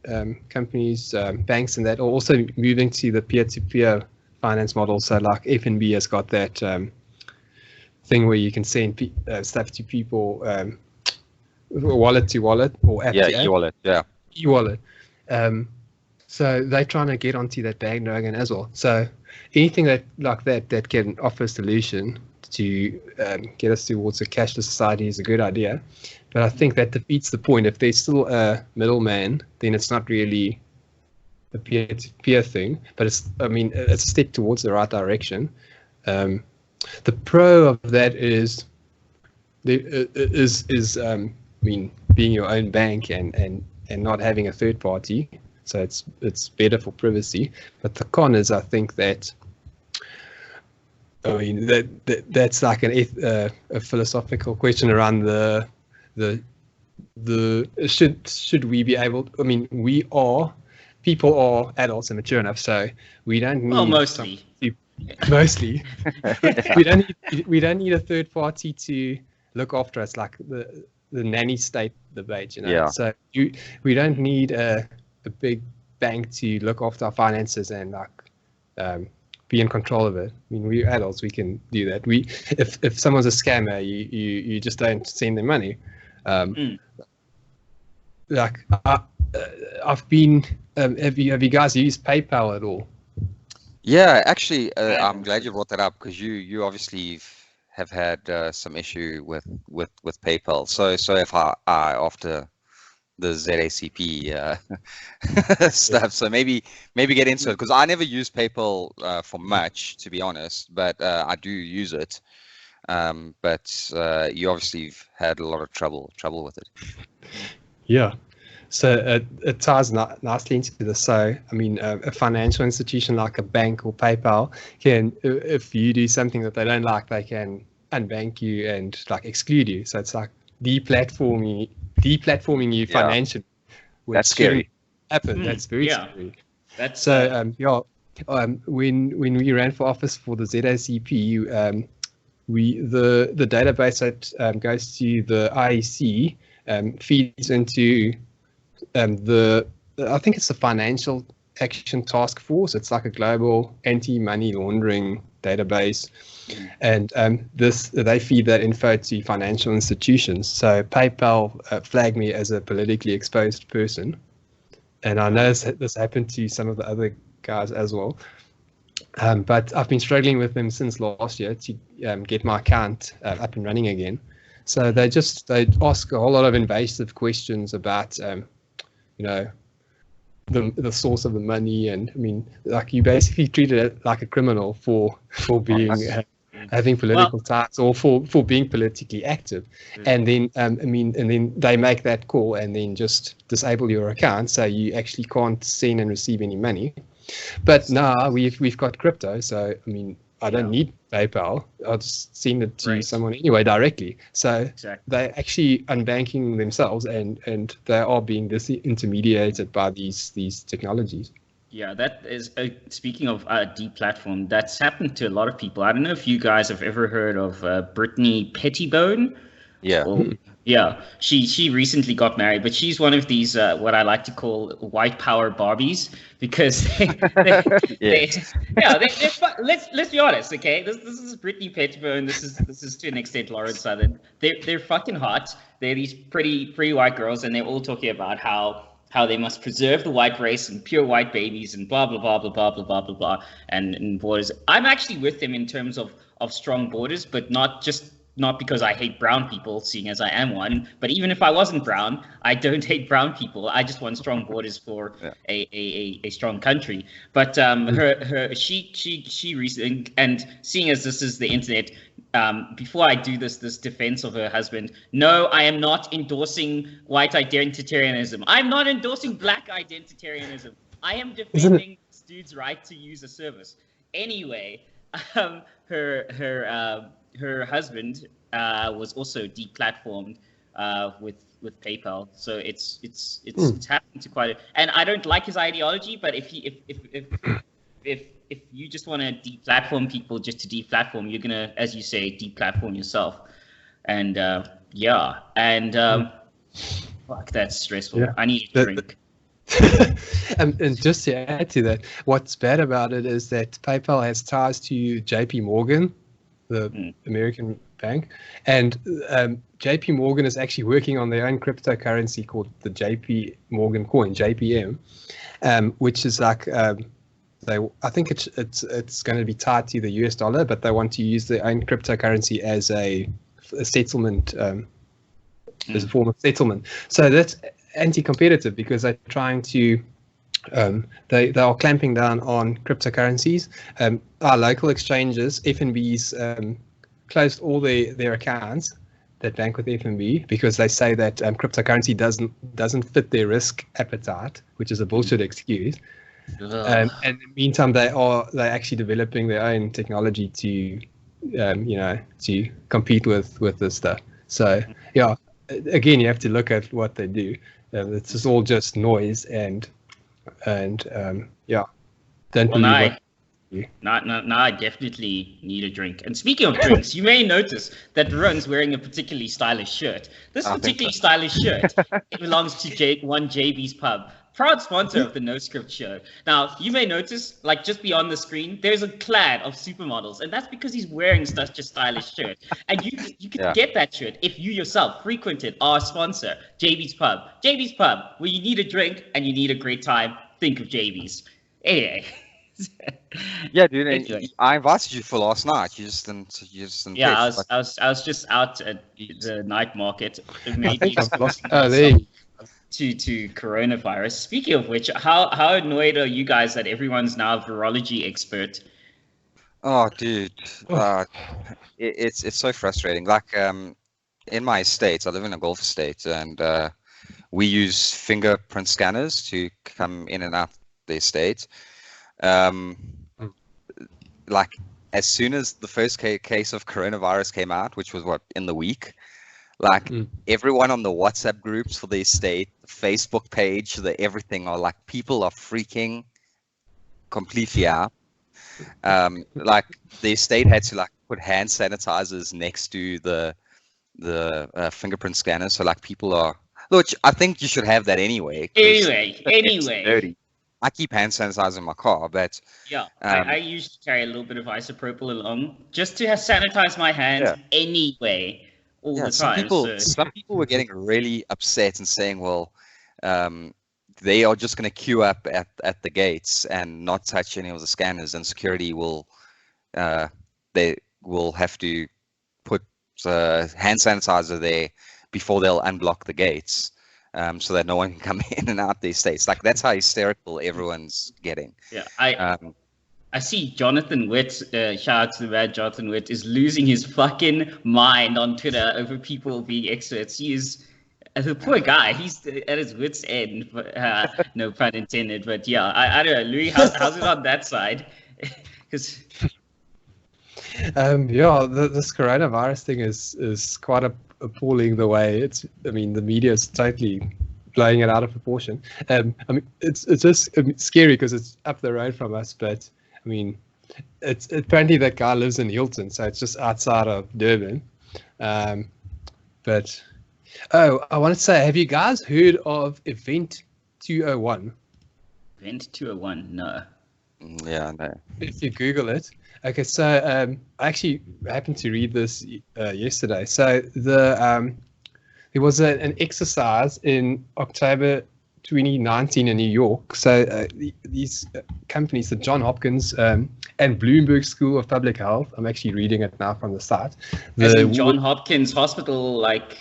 A: companies, banks and that are also moving to the peer-to-peer finance model. So like FNB has got that thing where you can send stuff to people, wallet to wallet or app to app.
C: E-wallet, yeah.
A: E-wallet. So they're trying to get onto that bandwagon as well. So anything that can offer a solution to get us towards a cashless society is a good idea. But I think that defeats the point. If there's still a middleman, then it's not really a peer-to-peer thing. But it's a step towards the right direction. The pro of that is being your own bank and not having a third party. So it's better for privacy. But the con is, I think that. That's like a philosophical question around the should we be able. People are adults and mature enough, so we don't need.
B: Well, mostly.
A: Mostly, we don't need a third party to look after us, like the nanny state debate,
C: Yeah.
A: So we don't need a big bank to look after our finances and be in control of it. We're adults, we can do that. If someone's a scammer, you just don't send them money. I've been. Have you guys used PayPal at all?
C: Yeah, actually, I'm glad you brought that up because you obviously have had some issue with PayPal. So if I after the ZACP stuff, so maybe get into it because I never use PayPal for much, to be honest, but I do use it. But you obviously have had a lot of trouble with it.
A: Yeah. So it ties nicely into this. So, a financial institution like a bank or PayPal can, if you do something that they don't like, they can unbank you and exclude you. So it's like deplatforming you financially.
C: That's scary.
A: Happen. That's very scary.
B: That's
A: so. When we ran for office for the ZACP, the database that goes to the IEC feeds into I think it's the Financial Action Task Force. It's like a global anti-money laundering database, and they feed that info to financial institutions. So PayPal flagged me as a politically exposed person, and I know this happened to some of the other guys as well. But I've been struggling with them since last year to get my account up and running again. So they ask a whole lot of invasive questions about the source of the money, and you basically treated it like a criminal for being having political ties or for being politically active, and then and then they make that call and then just disable your account, so you actually can't send and receive any money. But now we've got crypto, so I don't need PayPal. I'll just send it to someone anyway directly. So they're actually unbanking themselves, and they are being disintermediated by these technologies.
B: Yeah, that is speaking of deplatform. That's happened to a lot of people. I don't know if you guys have ever heard of Brittany Pettibone.
C: Yeah.
B: Yeah, she recently got married, but she's one of these what I like to call white power Barbies, because let's be honest, okay? This is Brittany Pettibone. This is to an extent Lauren Southern. They're fucking hot. They're these pretty white girls, and they're all talking about how they must preserve the white race and pure white babies and blah blah blah blah blah blah blah blah blah and borders. I'm actually with them in terms of strong borders, but not because I hate brown people, seeing as I am one, but even if I wasn't brown, I don't hate brown people. I just want strong borders for a strong country. But she recently, and seeing as this is the internet, before I do this defense of her husband, no, I am not endorsing white identitarianism. I'm not endorsing black identitarianism. I am defending this dude's right to use a service. Anyway, her husband was also deplatformed with PayPal, so it's happened to quite a. And I don't like his ideology, but if you just want to deplatform people just to deplatform, you're gonna, as you say, deplatform yourself. And fuck, that's stressful. Yeah. I need a drink.
A: And just to add to that, what's bad about it is that PayPal has ties to JP Morgan, the American bank, and JP Morgan is actually working on their own cryptocurrency called the JP Morgan coin, JPM, which is like I think it's going to be tied to the US dollar, but they want to use their own cryptocurrency as a settlement as a form of settlement. So that's anti-competitive because they're trying to they are clamping down on cryptocurrencies. Our local exchanges, FNB's, closed all their accounts that bank with FNB because they say that cryptocurrency doesn't fit their risk appetite, which is a bullshit excuse. And in the meantime, they're actually developing their own technology to to compete with this stuff. So yeah, again, you have to look at what they do. It's just all just noise and yeah, don't believe what.
B: Now I definitely need a drink. And speaking of drinks, you may notice that Run's wearing a particularly stylish shirt. This particularly stylish shirt, it belongs to JB's Pub, proud sponsor of the No Script show. Now, you may notice, like just beyond the screen, there's a clad of supermodels, and that's because he's wearing such a stylish shirt. And you can get that shirt if you yourself frequented our sponsor, JB's Pub. JB's Pub, where you need a drink and you need a great time, think of JB's. Anyway.
C: Yeah, dude. I invited you for last night. You just didn't.
B: Yeah, I was just out at the night market.
A: Maybe to
B: coronavirus. Speaking of which, how annoyed are you guys that everyone's now a virology expert?
C: Oh, dude, it's so frustrating. Like, in my estate, I live in a Gulf estate, and we use fingerprint scanners to come in and out the estate. Like as soon as the first case of coronavirus came out, which was in the week, like everyone on the WhatsApp groups for the estate, the Facebook page, everything are like, people are freaking completely out. Like the estate had to like put hand sanitizers next to the fingerprint scanner, so like people are. Look, I think you should have that anyway.
B: Anyway.
C: Dirty. I keep hand sanitizer in my car, but
B: yeah, I usually carry a little bit of isopropyl along just to sanitize my hands anyway all the time.
C: Some people were getting really upset and saying, well, they are just going to queue up at the gates and not touch any of the scanners, and security will they will have to put hand sanitizer there before they'll unblock the gates. So that no one can come in and out these states. Like that's how hysterical everyone's getting.
B: Yeah, I see Jonathan Witt. Shout out to the man Jonathan Witt is losing his fucking mind on Twitter over people being experts. He is the poor guy. He's at his wit's end. No pun intended. But yeah, I don't know, Louis. How's it on that side? Because
A: this coronavirus thing is quite appalling the way the media is totally blowing it out of proportion. It's just scary because it's up the road from us, but it's apparently that guy lives in Hilton, so it's just outside of Durban. But I want to say, have you guys heard of Event 201?
B: Event 201, no.
C: Yeah, no.
A: If you Google it. Okay, so I actually happened to read this yesterday. So there was an exercise in October 2019 in New York. So these companies, the Johns Hopkins and Bloomberg School of Public Health, I'm actually reading it now from the site.
B: As in Johns Hopkins Hospital, like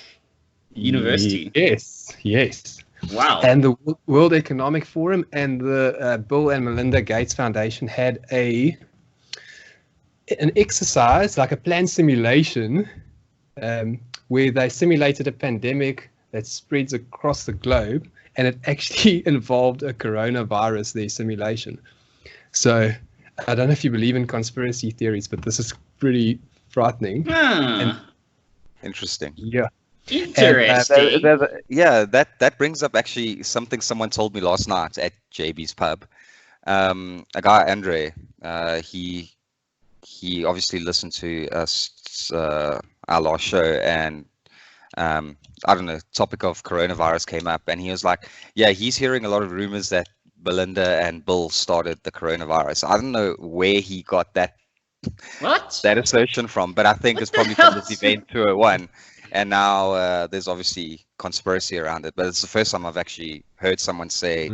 B: university?
A: Yes. Wow. And the World Economic Forum and the Bill and Melinda Gates Foundation had an exercise, like a planned simulation, where they simulated a pandemic that spreads across the globe, and it actually involved a coronavirus, their simulation. So I don't know if you believe in conspiracy theories, but this is pretty frightening.
C: Interesting.
A: Yeah.
B: Interesting.
C: That brings up actually something someone told me last night at JB's Pub. A guy, Andre, he obviously listened to us, our last show, and I don't know, topic of coronavirus came up, and he was like, yeah, he's hearing a lot of rumors that Belinda and Bill started the coronavirus. I don't know where he got that assertion from, but I think it's probably from this Event 201, and now there's obviously conspiracy around it, but it's the first time I've actually heard someone say,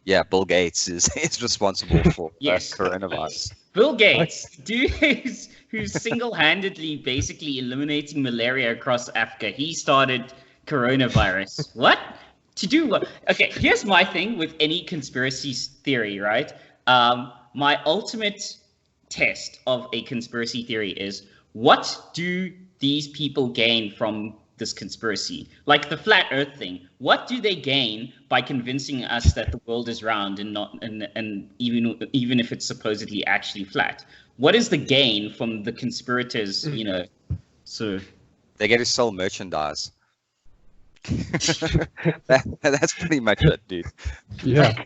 C: yeah, Bill Gates is responsible for coronavirus.
B: Bill Gates, dude who's single-handedly basically eliminating malaria across Africa. He started coronavirus. What? To do what? Okay, here's my thing with any conspiracy theory, right? My ultimate test of a conspiracy theory is, what do these people gain from this conspiracy? Like the flat earth thing. What do they gain by convincing us that the world is round and not and even if it's supposedly actually flat? What is the gain from the conspirators, so
C: They get to sell merchandise. That's pretty much it, dude.
A: Yeah,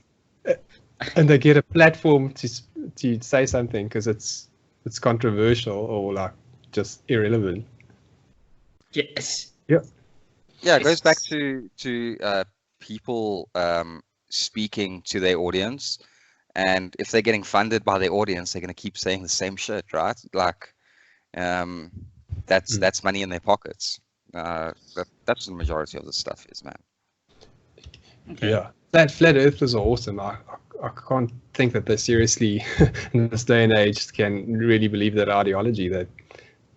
A: and they get a platform to say something because it's controversial or like just irrelevant.
B: yes.
A: Yeah.
C: Yeah, it goes back to people speaking to their audience, and if they're getting funded by their audience, they're going to keep saying the same shit, right? Like, that's money in their pockets. That's the majority of the stuff is, man.
B: Okay.
A: Yeah, that flat earthers are awesome. I can't think that they seriously in this day and age can really believe that ideology that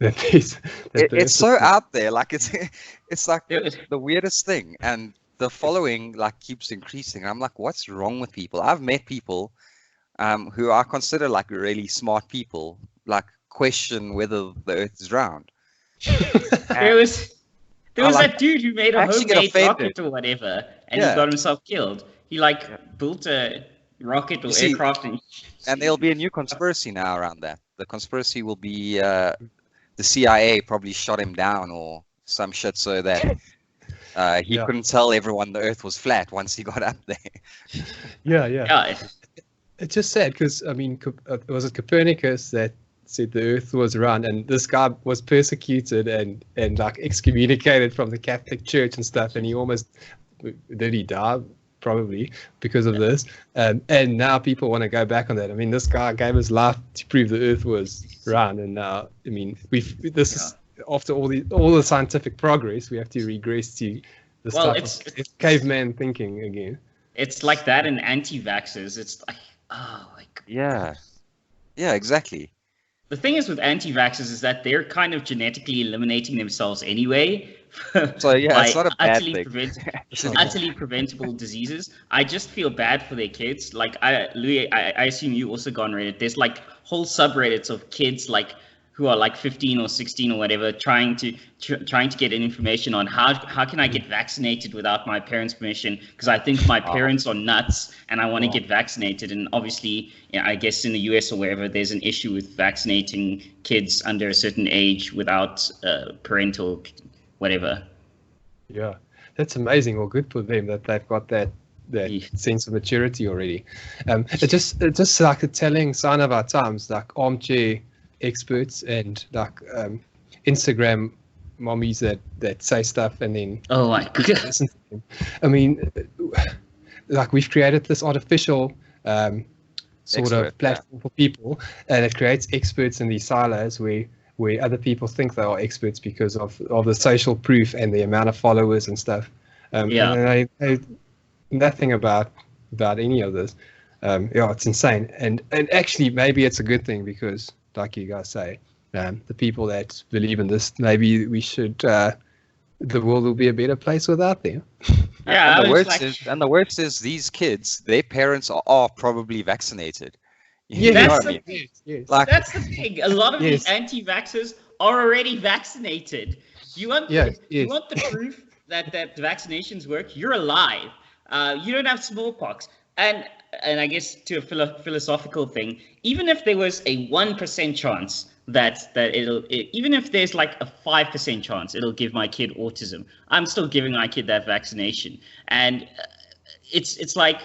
C: it's so out there. Like it's like the weirdest thing, and the following like keeps increasing. I'm like, what's wrong with people? I've met people who I consider like really smart people, like question whether the earth is round.
B: There was that dude who made a homemade rocket or whatever, and he got himself killed. He built a rocket or aircraft,
C: and there'll be a new conspiracy now around that. The conspiracy will be the CIA probably shot him down or some shit so that he couldn't tell everyone the earth was flat once he got up there.
A: Yeah. It's just sad because, I mean, was it Copernicus that said the earth was round, and this guy was persecuted and like excommunicated from the Catholic Church and stuff, and he almost did he die? Probably because of this, and now people want to go back on that. I mean, this guy gave his life to prove the earth was round, and now, I mean, this is after all the scientific progress, we have to regress to this type of caveman thinking again.
B: It's like that in anti-vaxxers. It's like, oh my God.
C: Yeah, exactly.
B: The thing is with anti-vaxxers is that they're kind of genetically eliminating themselves anyway.
C: So yeah, it's not a bad thing.
B: Utterly preventable diseases. I just feel bad for their kids. Like Louis, I assume you also go on Reddit. There's like whole subreddits of kids like who are like 15 or 16 or whatever, trying to get information on how can I get vaccinated without my parents' permission, because I think my parents are nuts and I want to get vaccinated. And obviously, I guess in the US or wherever, there's an issue with vaccinating kids under a certain age without parental whatever.
A: Yeah, that's amazing. Well, good for them that they've got that sense of maturity already. It's just like a telling sign of our times, like armchair experts and like Instagram mommies that say stuff and then listen to them. I mean, like we've created this artificial sort of platform for people, and it creates experts in these silos where other people think they are experts because of the social proof and the amount of followers and stuff. And I nothing about any of this. It's insane. And actually, maybe it's a good thing because, like you guys say, the people that believe in this, maybe we should. The world will be a better place without them.
B: Yeah,
C: and the worst is these kids. Their parents are probably vaccinated.
B: That's the thing. A lot of these anti-vaxxers are already vaccinated. You want the proof that the vaccinations work? You're alive. You don't have smallpox. And I guess to a philosophical thing, even if there was a 1% chance that even if there's like a 5% chance it'll give my kid autism, I'm still giving my kid that vaccination. And it's like,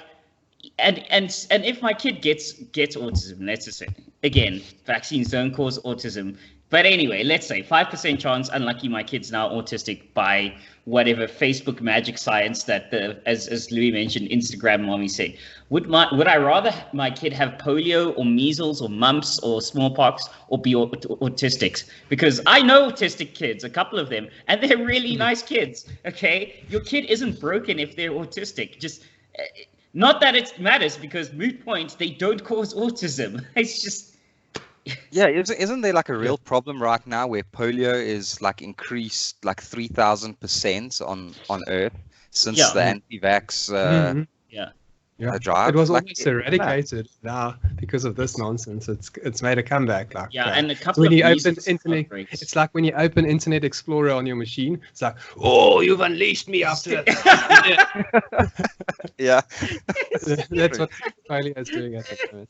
B: and if my kid gets autism, let's just say, again, vaccines don't cause autism, but anyway, let's say 5% chance, unlucky, my kid's now autistic by whatever Facebook magic science that as Louis mentioned, Instagram mommy said. Would I rather my kid have polio or measles or mumps or smallpox or be autistic? Because I know autistic kids, a couple of them, and they're really nice kids. Okay, your kid isn't broken if they're autistic. Just not that it matters, because moot point, they don't cause autism. It's just
C: Yeah, isn't there like a real problem right now where polio is like increased like 3,000% on Earth since the
B: Yeah,
C: anti-vax
A: Mhm.
B: yeah,
A: Yeah, it
C: drive?
A: was
C: Like,
A: almost
C: isn't that?
A: eradicated. Now, because of this nonsense, it's made a comeback. Like
B: yeah, and a
A: so
B: couple
A: when
B: of
A: you open
B: measles
A: internet,
B: outbreaks.
A: it's like when you open Internet Explorer on your machine. It's like, oh, you've unleashed me after that.
C: Yeah.
A: That's
C: True.
A: what polio is doing at the moment.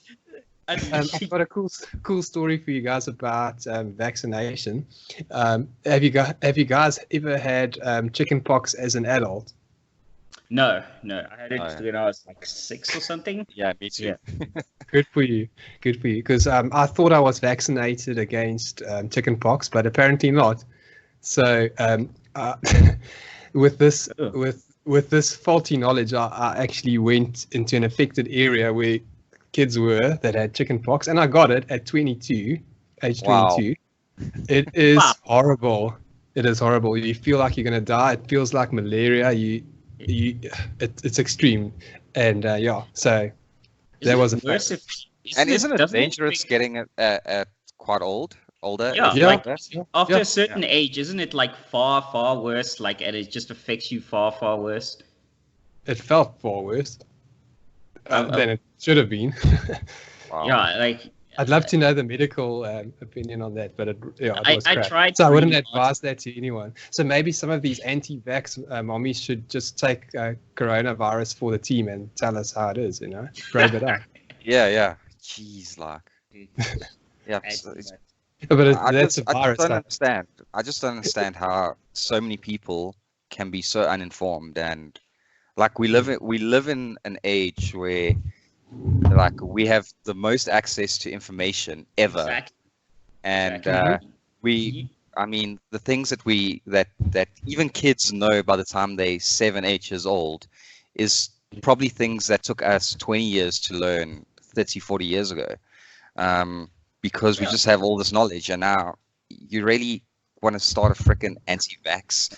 B: Unleashing.
A: I've got a cool story for you guys about vaccination. Have you guys ever had chicken pox as an adult?
B: No, I had it
C: Oh,
B: when I was like 6 or something.
C: yeah, me too.
B: Yeah.
A: Good for you. Good for you. Because I thought I was vaccinated against chicken pox, but apparently not. So with this
B: Oh.
A: with this faulty knowledge, I actually went into an affected area where kids were that had chicken pox, and I got it at 22, age
C: Wow.
A: 22. It is
B: Wow.
A: horrible. It is horrible. You feel like you're gonna die. It feels like malaria. It's extreme, and yeah. So
B: Isn't
A: that was a
B: it worse
A: fact.
B: if
C: And isn't it
B: doesn't
C: dangerous
B: affect-
C: getting it at quite older
B: Yeah,
C: if you
A: Yeah,
C: have that?
B: after
A: yeah.
B: a certain age, isn't it like far worse? Like, and it just affects you far worse.
A: It felt far worse
B: Uh,
A: than it should have been.
C: Wow.
B: Yeah, like
A: I'd love to know the medical opinion on that, but it was
B: I
A: crap.
B: tried.
A: So I wouldn't
B: reading
A: advise that to anyone. So maybe some of these anti-vax mommies should just take coronavirus for the team and tell us how it is, probe it out.
C: Yeah. Jeez, like.
B: articles.
C: Yeah.
A: But
C: I
A: that's a
C: just
A: virus.
C: don't understand. I just don't understand how so many people can be so uninformed, and like we live in an age where like we have the most access to information ever,
B: Exactly.
C: and
B: Exactly.
C: I mean the things that even kids know by the time they 7, 8 years old is probably things that took us 20 years to learn 30, 40 years ago. Because we
B: Yeah.
C: just have all this knowledge, and now you really want to start a freaking anti-vax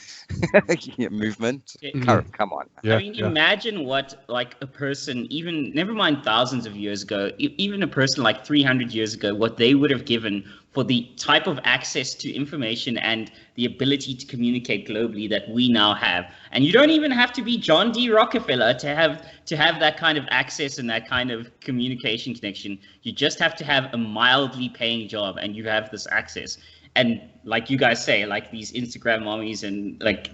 C: movement.
A: Mhm.
C: Come on.
B: I mean, imagine what like a person, even never mind thousands of years ago, even a person like 300 years ago, what they would have given for the type of access to information and the ability to communicate globally that we now have. And you don't even have to be John D. Rockefeller to have that kind of access and that kind of communication connection. You just have to have a mildly paying job, and you have this access. And like you guys say, like these Instagram mommies and like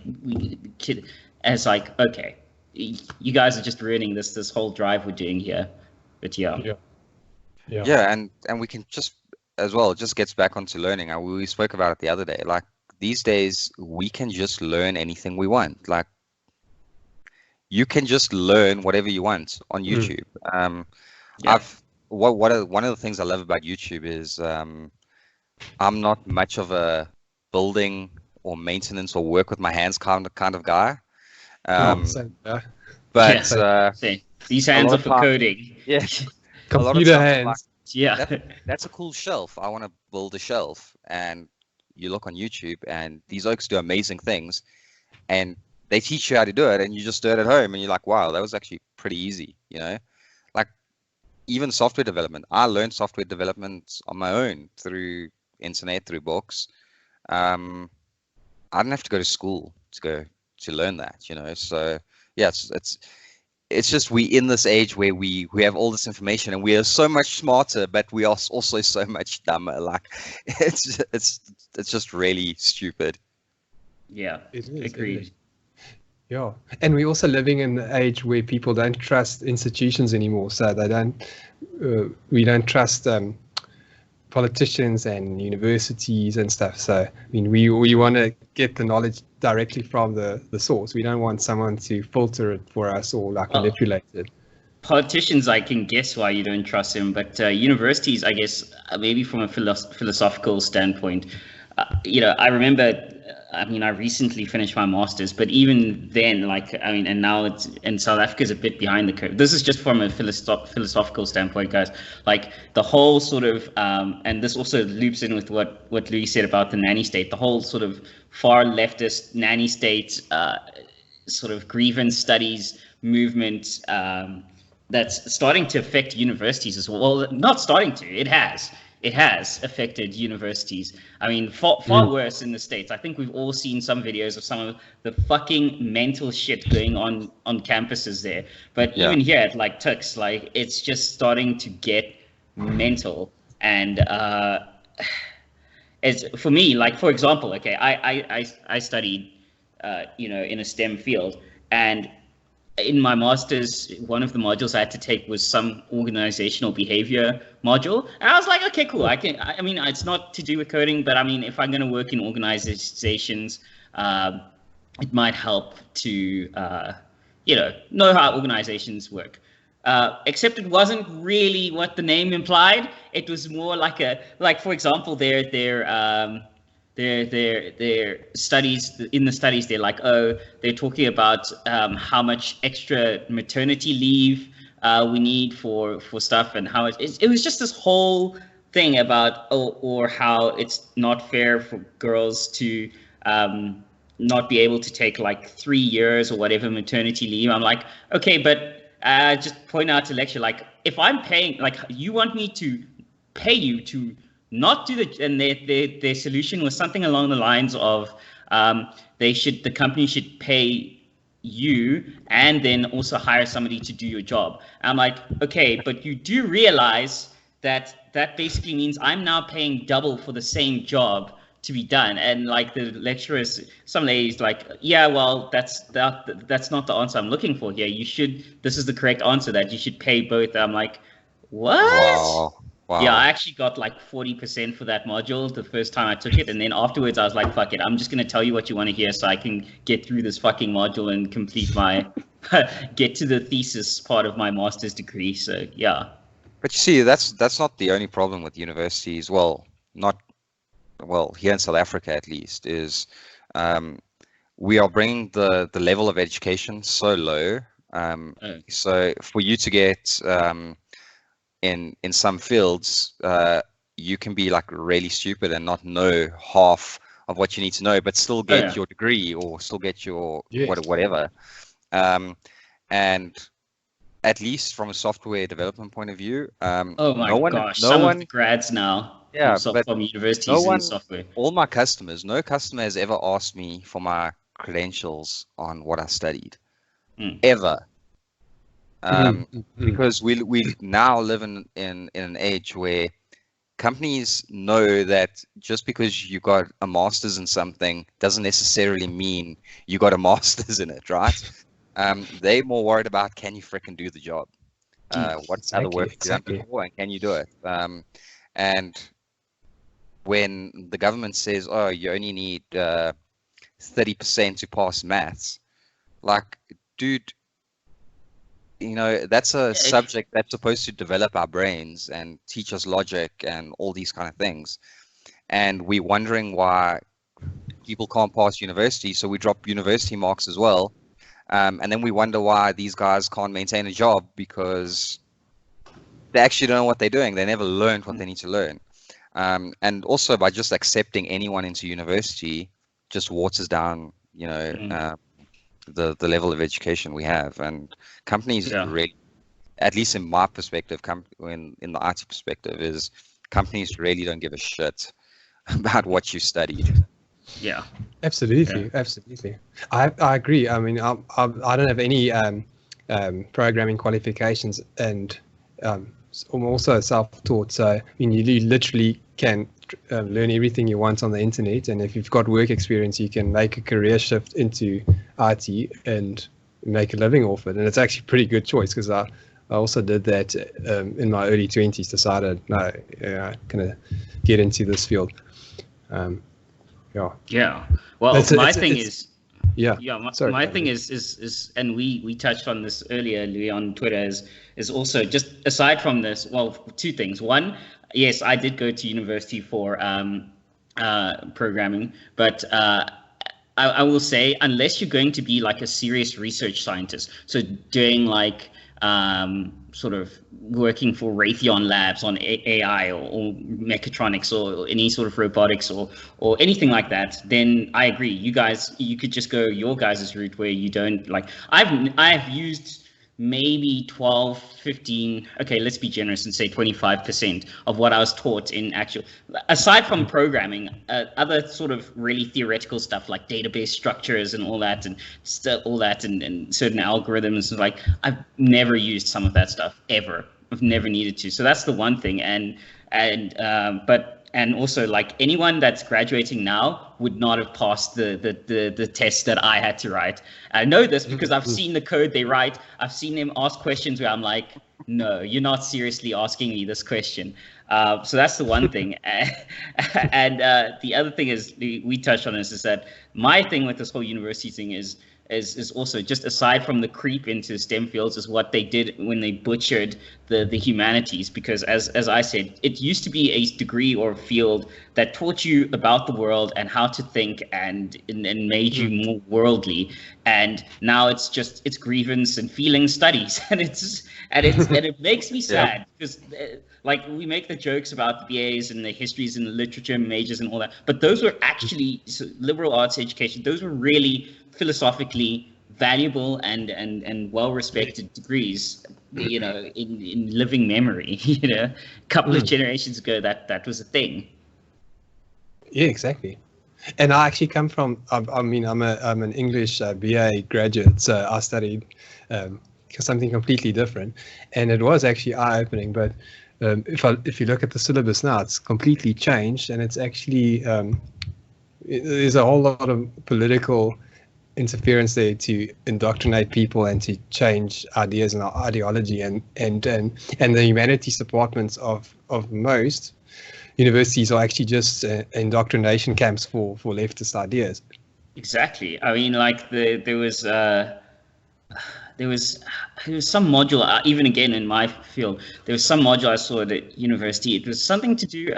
B: kid, and it's like, okay, you guys are just ruining this whole drive we're doing here. But yeah.
C: Yeah, and we can just as well, it just gets back onto learning. We spoke about it the other day. Like these days, we can just learn anything we want. Like you can just learn whatever you want on YouTube.
B: Yeah.
C: One of the things I love about YouTube is I'm not much of a building or maintenance or work with my hands kind of guy. But
B: Same. These hands
C: lot
B: are
C: of
B: for
C: time-
B: coding.
C: yeah,
A: Computer
C: I'm like,
A: hands.
B: Yeah.
C: that's a cool shelf. I want to build a shelf. And you look on YouTube and these oaks do amazing things, and they teach you how to do it, and you just do it at home, and you're like, wow, that was actually pretty easy, like even software development. I learned software development on my own through internet, through books. I didn't have to go to school to learn that, so yeah, it's just we in this age where we have all this information and we are so much smarter, but we are also so much dumber. Like it's just really stupid.
B: Yeah.
A: It is.
B: Agreed.
A: Yeah, and we're also living in an age where people don't trust institutions anymore. So we don't trust politicians and universities and stuff. So I mean, we want to get the knowledge directly from the source. We don't want someone to filter it for us or manipulate it.
B: Politicians, I can guess why you don't trust him, but universities, I guess, maybe from a philosophical standpoint, I remember. I mean, I recently finished my master's, but even then, and now it's in South Africa is a bit behind the curve. This is just from a philosophical standpoint, guys. Like the whole sort of, and this also loops in with what Louis said about the nanny state, the whole sort of far leftist nanny state, sort of grievance studies movement, that's starting to affect universities as well. Well, not starting to, it has. it has affected universities. I mean, far worse in the States. I think we've all seen some videos of some of the fucking mental shit going on campuses there. But even here at like Tux, like it's just starting to get mental. And it's for me, like for example, okay, I studied, in a STEM field, and in my master's, one of the modules I had to take was some organizational behavior module. And I was like, okay, cool. I mean, it's not to do with coding, but I mean, if I'm going to work in organizations, it might help to, know how organizations work. Except it wasn't really what the name implied. It was more like for example, their studies, in the studies, they're like, they're talking about how much extra maternity leave we need for stuff, and how it was just this whole thing about or how it's not fair for girls to not be able to take like 3 years or whatever maternity leave. I'm like, okay, but just point out to lecture, like if I'm paying, like you want me to pay you to not do and their solution was something along the lines of the company should pay you and then also hire somebody to do your job. I'm like, okay, but you do realize that basically means I'm now paying double for the same job to be done. And like the lecturers, some ladies like, yeah, well, that's not the answer I'm looking for here. This is the correct answer, that you should pay both. I'm like, what? Wow. Yeah, I actually got like 40% for that module the first time I took it. And then afterwards I was like, fuck it, I'm just going to tell you what you want to hear so I can get through this fucking module and complete my, get to the thesis part of my master's degree. So yeah.
C: But you see, that's not the only problem with universities. Well, here in South Africa at least, is we are bringing the level of education so low. So for you to get in some fields, you can be like really stupid and not know half of what you need to know, but still get your degree or still get your whatever. And at least from a software development point of view,
B: some of the grads now.
C: Yeah,
B: from universities in software.
C: All my customers, no customer has ever asked me for my credentials on what I studied, ever. Because we now live in an age where companies know that just because you got a master's in something doesn't necessarily mean you got a master's in it, right? They're more worried about, can you fricking do the job? What's other work you've done before, and can you do it? And when the government says, oh, you only need 30% to pass maths, like, dude, that's a subject that's supposed to develop our brains and teach us logic and all these kind of things. And we're wondering why people can't pass university, so we drop university marks as well. And then we wonder why these guys can't maintain a job, because they actually don't know what they're doing. They never learned what they need to learn. And also by just accepting anyone into university just waters down, the level of education we have. And companies really, at least in my perspective, in the IT perspective, is companies really don't give a shit about what you studied.
B: Yeah,
A: absolutely. I agree. I mean, I don't have any programming qualifications, and I'm also self-taught. So I mean, you literally can learn everything you want on the internet, and if you've got work experience, you can make a career shift into IT and make a living off it. And it's actually a pretty good choice, because I also did that in my early 20s. Decided, no, I'm gonna get into this field.
B: Yeah. Well, my thing is, and we touched on this earlier, Louis, on Twitter, is also just aside from this, well, two things. One, yes, I did go to university for programming, but I will say, unless you're going to be like a serious research scientist, so doing like sort of working for Raytheon Labs on AI or mechatronics or any sort of robotics or anything like that, then I agree. You could just go your guys' route where you don't like. I've used maybe 12, 15, okay, let's be generous and say 25% of what I was taught in actual, aside from programming, other sort of really theoretical stuff like database structures and all that, and and certain algorithms. And like, I've never used some of that stuff ever. I've never needed to. So that's the one thing. And also, like, anyone that's graduating now would not have passed the test that I had to write. I know this because I've seen the code they write. I've seen them ask questions where I'm like, no, you're not seriously asking me this question. So that's the one thing. And the other thing is, we touched on this, is that my thing with this whole university thing is also, just aside from the creep into STEM fields, is what they did when they butchered the humanities. Because as I said, it used to be a degree or a field that taught you about the world and how to think and made you more worldly. And now it's grievance and feeling studies, and it makes me sad because like, we make the jokes about the BAs and the histories and the literature majors and all that, but those were actually liberal arts education. Those were really philosophically valuable and well-respected degrees, you know, in living memory. You know, a couple of generations ago, that was a thing.
A: Yeah, exactly. And I actually come from, I'm an English BA graduate, so I studied something completely different, and it was actually eye-opening. But if you look at the syllabus now, it's completely changed, and it's actually there's a whole lot of political interference there to indoctrinate people and to change ideas and ideology, and the humanities departments of most universities are actually just indoctrination camps for leftist ideas. Exactly.
B: I mean, like, there was some module, even again in my field, there was some module I saw at university. It was something to do,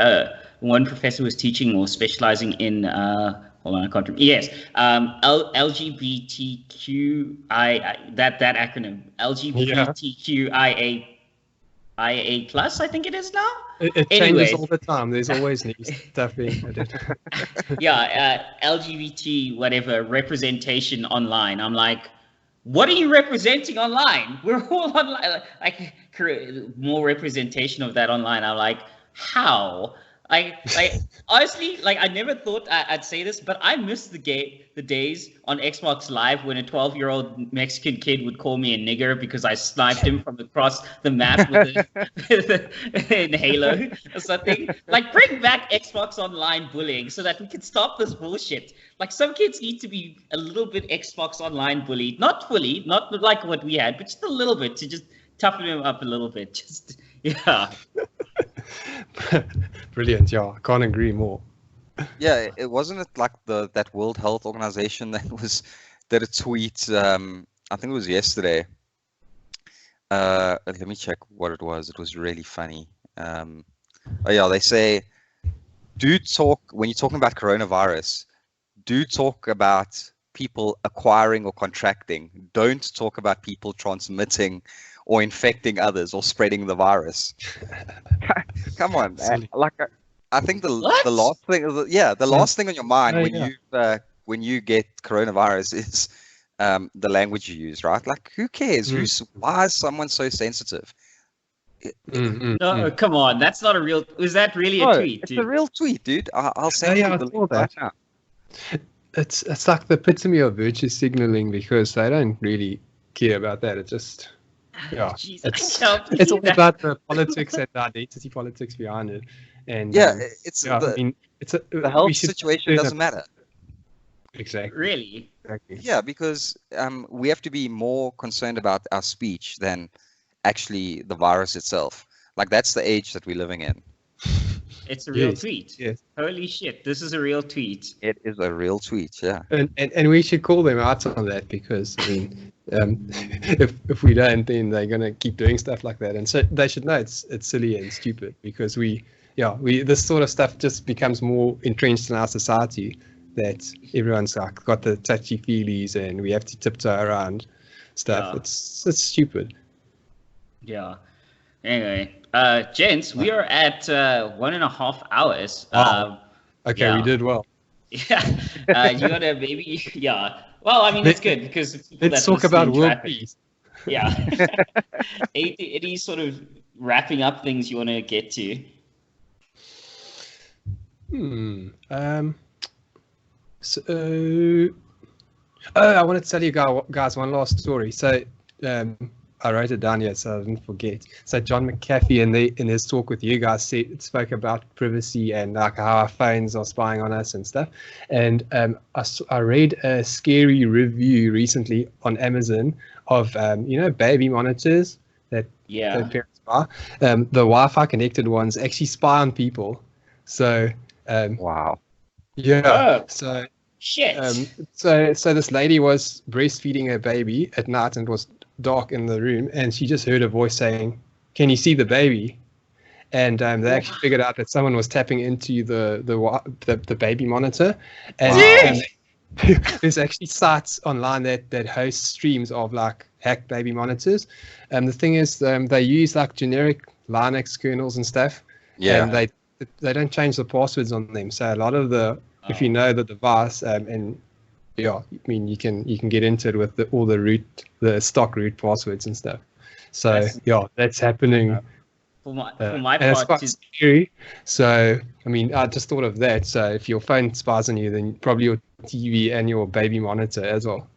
B: one professor was teaching or specializing in, hold on, I can't remember. Yes, LGBTQI, that acronym, LGBTQIA+, I think it is now.
A: It changes all the time. There's always new stuff being added.
B: Yeah, LGBT, whatever, representation online. I'm like, what are you representing online? We're all online. Like, more representation of that online. I'm like, how? Like honestly, like, I never thought I'd say this, but I miss the days on Xbox Live when a 12-year-old Mexican kid would call me a nigger because I sniped him from across the map in Halo or something. Like, bring back Xbox Online bullying so that we can stop this bullshit. Like, some kids need to be a little bit Xbox Online bullied, not fully, not like what we had, but just a little bit, to just toughen them up a little bit. Just, yeah.
A: Brilliant. Yeah, I can't agree more.
C: Yeah, it wasn't it like that World Health Organization that did a tweet, I think it was yesterday. Let me check what it was. It was really funny. Oh yeah, they say, when you're talking about coronavirus, do talk about people acquiring or contracting. Don't talk about people transmitting or infecting others or spreading the virus. Come on, man. Like, I think the last thing, the last thing on your mind when you get coronavirus is the language you use, right? Like, who cares? Why is someone so sensitive?
B: No, come on, that's not a real. Was that really a tweet?
C: It's a real tweet, dude. I'll send you the link right now.
A: It's like the epitome of virtue signaling, because they don't really care about that. It just. Yeah, it's all about the politics and the identity politics behind it, and
C: the health situation doesn't matter.
A: Exactly.
B: Really?
A: Exactly.
C: Yeah, because we have to be more concerned about our speech than actually the virus itself. Like, that's the age that we're living in.
B: It's a real tweet. Yes. Holy shit, this is a real tweet.
C: It is a real tweet, yeah.
A: And we should call them out on that, because I mean, if we don't, then they're gonna keep doing stuff like that, and so they should know it's silly and stupid, because this sort of stuff just becomes more entrenched in our society, that everyone's like got the touchy feelies and we have to tiptoe around stuff. Yeah. It's stupid.
B: Yeah. Anyway, gents, we are at 1.5 hours.
A: Wow. Okay, we did well.
B: Yeah. You gotta maybe, yeah. Well, I mean, it's good, because
A: let's talk about world peace.
B: Yeah. Any sort of wrapping up things you want to get to?
A: So, I wanted to tell you guys one last story. So, I wrote it down here so I didn't forget. So, John McAfee in his talk with you guys spoke about privacy and like how our phones are spying on us and stuff. And I read a scary review recently on Amazon of baby monitors that parents buy. The Wi-Fi connected ones actually spy on people. So,
C: Wow.
A: yeah. So.
B: Shit.
A: So this lady was breastfeeding her baby at night, and it was dark in the room, and she just heard a voice saying, "Can you see the baby?" And they actually figured out that someone was tapping into the baby monitor, and there's actually sites online that host streams of like hacked baby monitors. And the thing is, they use like generic Linux kernels and stuff, and they don't change the passwords on them. So a lot of if you know the device, and yeah, I mean you can get into it with all the stock root passwords and stuff. So that's happening.
B: For my
A: And
B: part,
A: it's quite scary. So I mean, I just thought of that. So if your phone spies on you, then probably your TV and your baby monitor as well.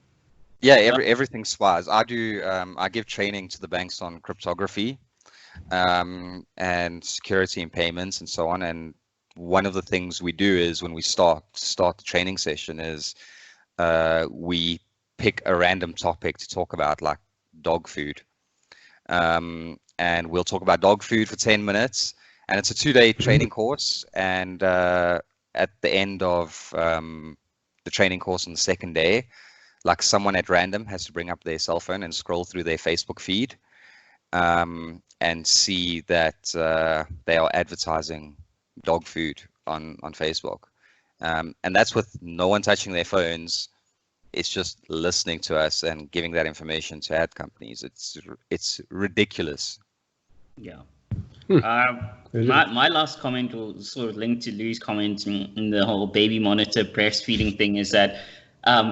C: Yeah, everything spies. I do. I give training to the banks on cryptography, and security and payments and so on. And one of the things we do is when we start the training session is we pick a random topic to talk about, like dog food, and we'll talk about dog food for 10 minutes, and it's a 2-day training course. And at the end of the training course on the second day, like someone at random has to bring up their cell phone and scroll through their Facebook feed, and see that they are advertising dog food on Facebook, and that's with no one touching their phones. It's just listening to us and giving that information to ad companies. It's ridiculous.
B: Yeah. My last comment will sort of link to Louis' comment in the whole baby monitor breastfeeding thing is that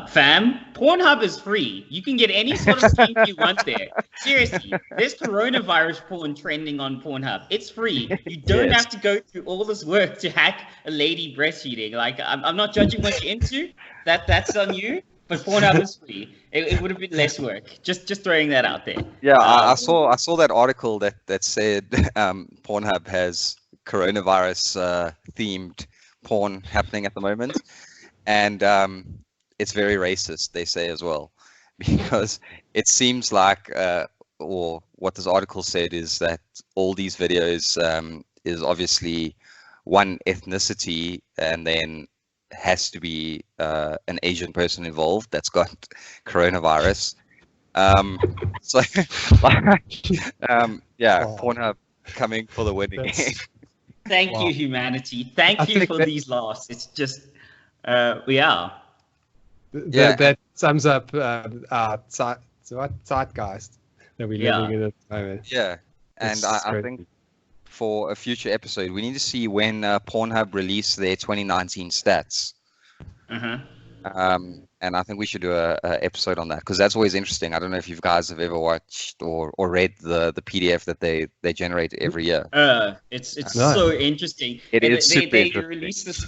B: fam, Pornhub is free. You can get any sort of stream you want there. Seriously, there's coronavirus porn trending on Pornhub. It's free. You don't have to go through all this work to hack a lady breastfeeding. Like, I'm not judging what you're into. That's on you. But Pornhub is free. It would have been less work. Just throwing that out there.
C: Yeah, I saw that article that said Pornhub has coronavirus themed porn happening at the moment, and it's very racist, they say as well, because it seems like, or what this article said is that all these videos is obviously one ethnicity, and then has to be an Asian person involved that's got coronavirus. So, Pornhub coming for the win again.
B: Thank you, humanity. Thank you for these laughs. It's just,
A: That sums up our zeitgeist that we're living in at the moment.
C: Yeah, and I think for a future episode, we need to see when Pornhub released their 2019 stats. And I think we should do a episode on that, because that's always interesting. I don't know if you guys have ever watched or read the PDF that they generate every year.
B: It's so interesting.
C: They
B: release this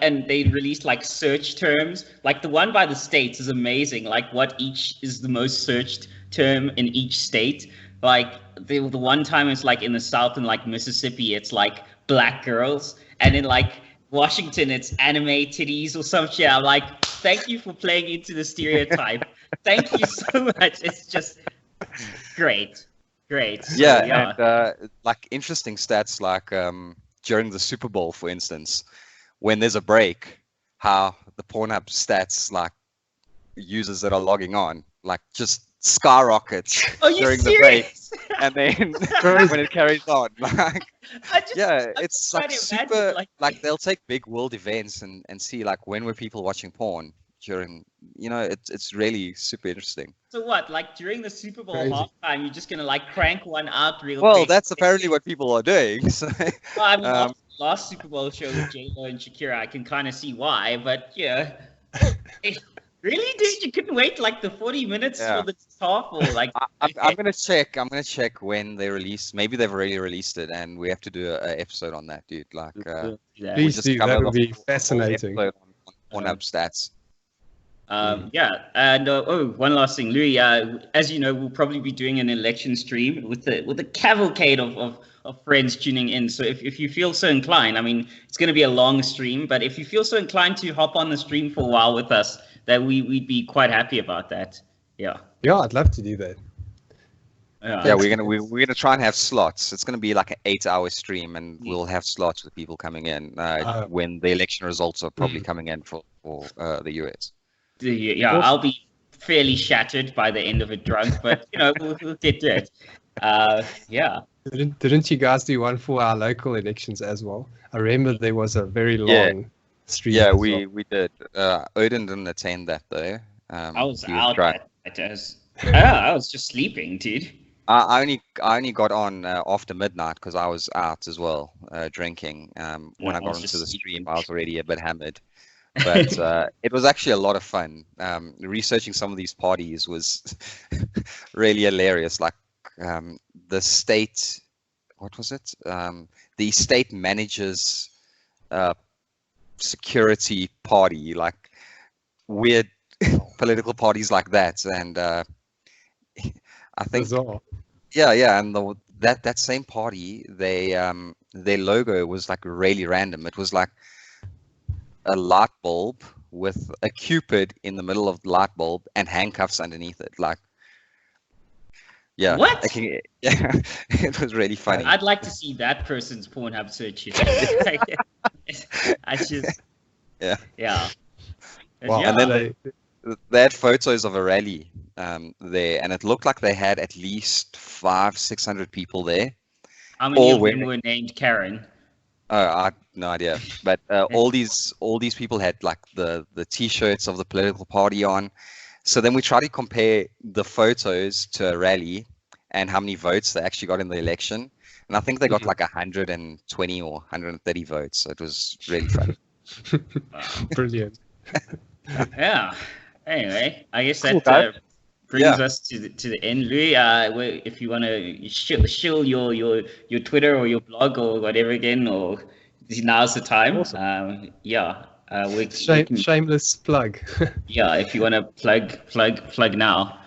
B: and they release like search terms. Like the one by the states is amazing. Like what each is the most searched term in each state. Like the one time it's like in the South, in like Mississippi, it's like black girls, and in like Washington, it's anime titties or some shit. I'm like, thank you for playing into the stereotype. Thank you so much. It's just great.
C: Yeah. And like interesting stats, like during the Super Bowl, for instance, when there's a break, how the Pornhub stats, like users that are logging on, like just skyrockets during the break, and then when it carries on, like it's like super. Like they'll take big world events and see like when were people watching porn during. It's really super interesting.
B: So what? Like during the Super Bowl halftime, you're just gonna like crank one out real quick?
C: Well, that's apparently what people are doing. So.
B: Well, I mean, last Super Bowl show with J-Lo and Shakira, I can kind of see why, but yeah. Really, dude? You couldn't wait like the 40 minutes
C: Yeah.
B: for the top, or like?
C: I'm gonna check. I'm gonna check when they release. Maybe they've already released it, and we have to do an episode on that, dude. Like, we
A: Please
C: just
A: do.
C: cover
A: That
C: the
A: would be
C: whole
A: fascinating.
C: episode on Pornhub stats.
B: Yeah, and one last thing, Louis. As you know, we'll probably be doing an election stream with a cavalcade of friends tuning in. So if you feel so inclined, I mean, it's going to be a long stream, but if you feel so inclined to hop on the stream for a while with us, that we'd be quite happy about that. Yeah.
A: Yeah, I'd love to do that.
C: Yeah, we're gonna try and have slots. It's gonna be like an 8-hour stream, and we'll have slots with people coming in when the election results are probably coming in for the US.
B: Yeah, I'll be fairly shattered by the end of it, drunk, but we'll get to it. Yeah.
A: Didn't you guys do one for our local elections as well? I remember there was a very long stream.
C: Yeah,
A: as
C: we
A: well.
C: did. Odin didn't attend that though.
B: I was
C: he
B: out.
C: drunk.
B: I was just sleeping, dude.
C: I only got on after midnight because I was out as well, drinking. When I got onto the stream, I was already a bit hammered. But it was actually a lot of fun. Researching some of these parties was really hilarious. Like the state, what was it? The state manager's security party, like weird political parties like that. And I think,
A: Bizarre.
C: yeah, and that same party, their logo was like really random. It was like a light bulb with a cupid in the middle of the light bulb and handcuffs underneath it. Like, yeah.
B: What?
C: Yeah, it was really funny.
B: I'd like to see that person's Pornhub search history. I just. Yeah.
A: Wow.
B: Yeah.
C: And then they had photos of a rally there, and it looked like they had at least 500-600 people there.
B: How many of them were named Karen?
C: I have no idea, but all these people had like the T-shirts of the political party on. So then we tried to compare the photos to a rally and how many votes they actually got in the election, and I think they got like 120 or 130 votes. So it was really fun.
A: Brilliant.
B: Yeah. Anyway, I guess
C: Cool,
B: that brings us to the end, Louis. If you want to shill your Twitter or your blog or whatever again, or now's the time.
A: Awesome.
B: Shameless
A: plug.
B: Yeah, if you want to plug now.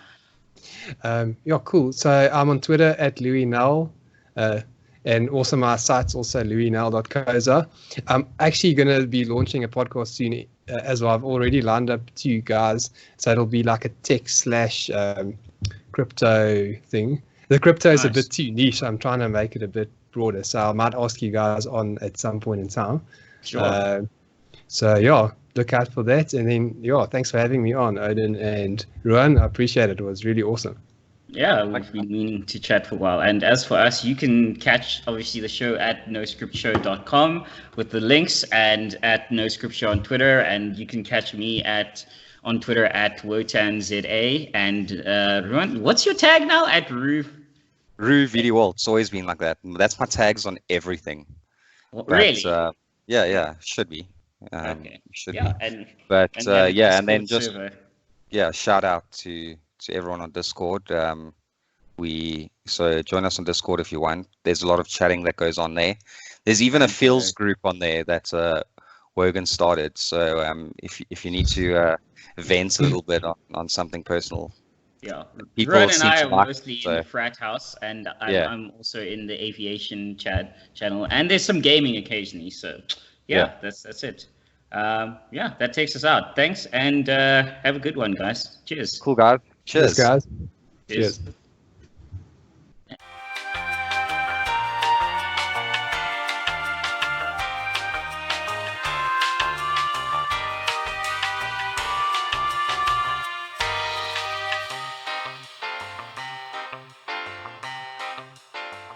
A: Yeah, cool. So I'm on Twitter at Louis Nel, and also my site's also louisnel.co.za. I'm actually going to be launching a podcast soon as well. I've already lined up 2 guys, so it'll be like a tech/crypto thing. The crypto is a bit too niche. I'm trying to make it a bit broader, so I might ask you guys on at some point in time.
B: Sure.
A: So yeah, look out for that. And then thanks for having me on, Odin and Ruan. I appreciate it. It was really awesome.
B: Yeah, we've been meaning to chat for a while. And as for us, you can catch, obviously, the show at noscriptshow.com with the links, and at noscriptshow on Twitter. And you can catch me on Twitter at wotanza. And Ruan, what's your tag now? At Rue
C: VDWall. It's always been like that. That's my tags on everything.
B: Really?
C: Yeah, should be.
B: Okay.
C: Should
B: yeah,
C: be.
B: And
C: then just shout out to everyone on Discord. So join us on Discord if you want. There's a lot of chatting that goes on there. There's even a Phil's group on there that Wogan started. So if you need to vent a little bit on something personal.
B: Yeah,
C: people
B: Ron and I are mostly
C: so.
B: in the frat house, and I'm also in the aviation channel, and there's some gaming occasionally. So that's it. That takes us out. Thanks, and have a good one, guys. Cheers.
C: Cool, guys. Cheers.
A: Cheers, guys.
B: Cheers.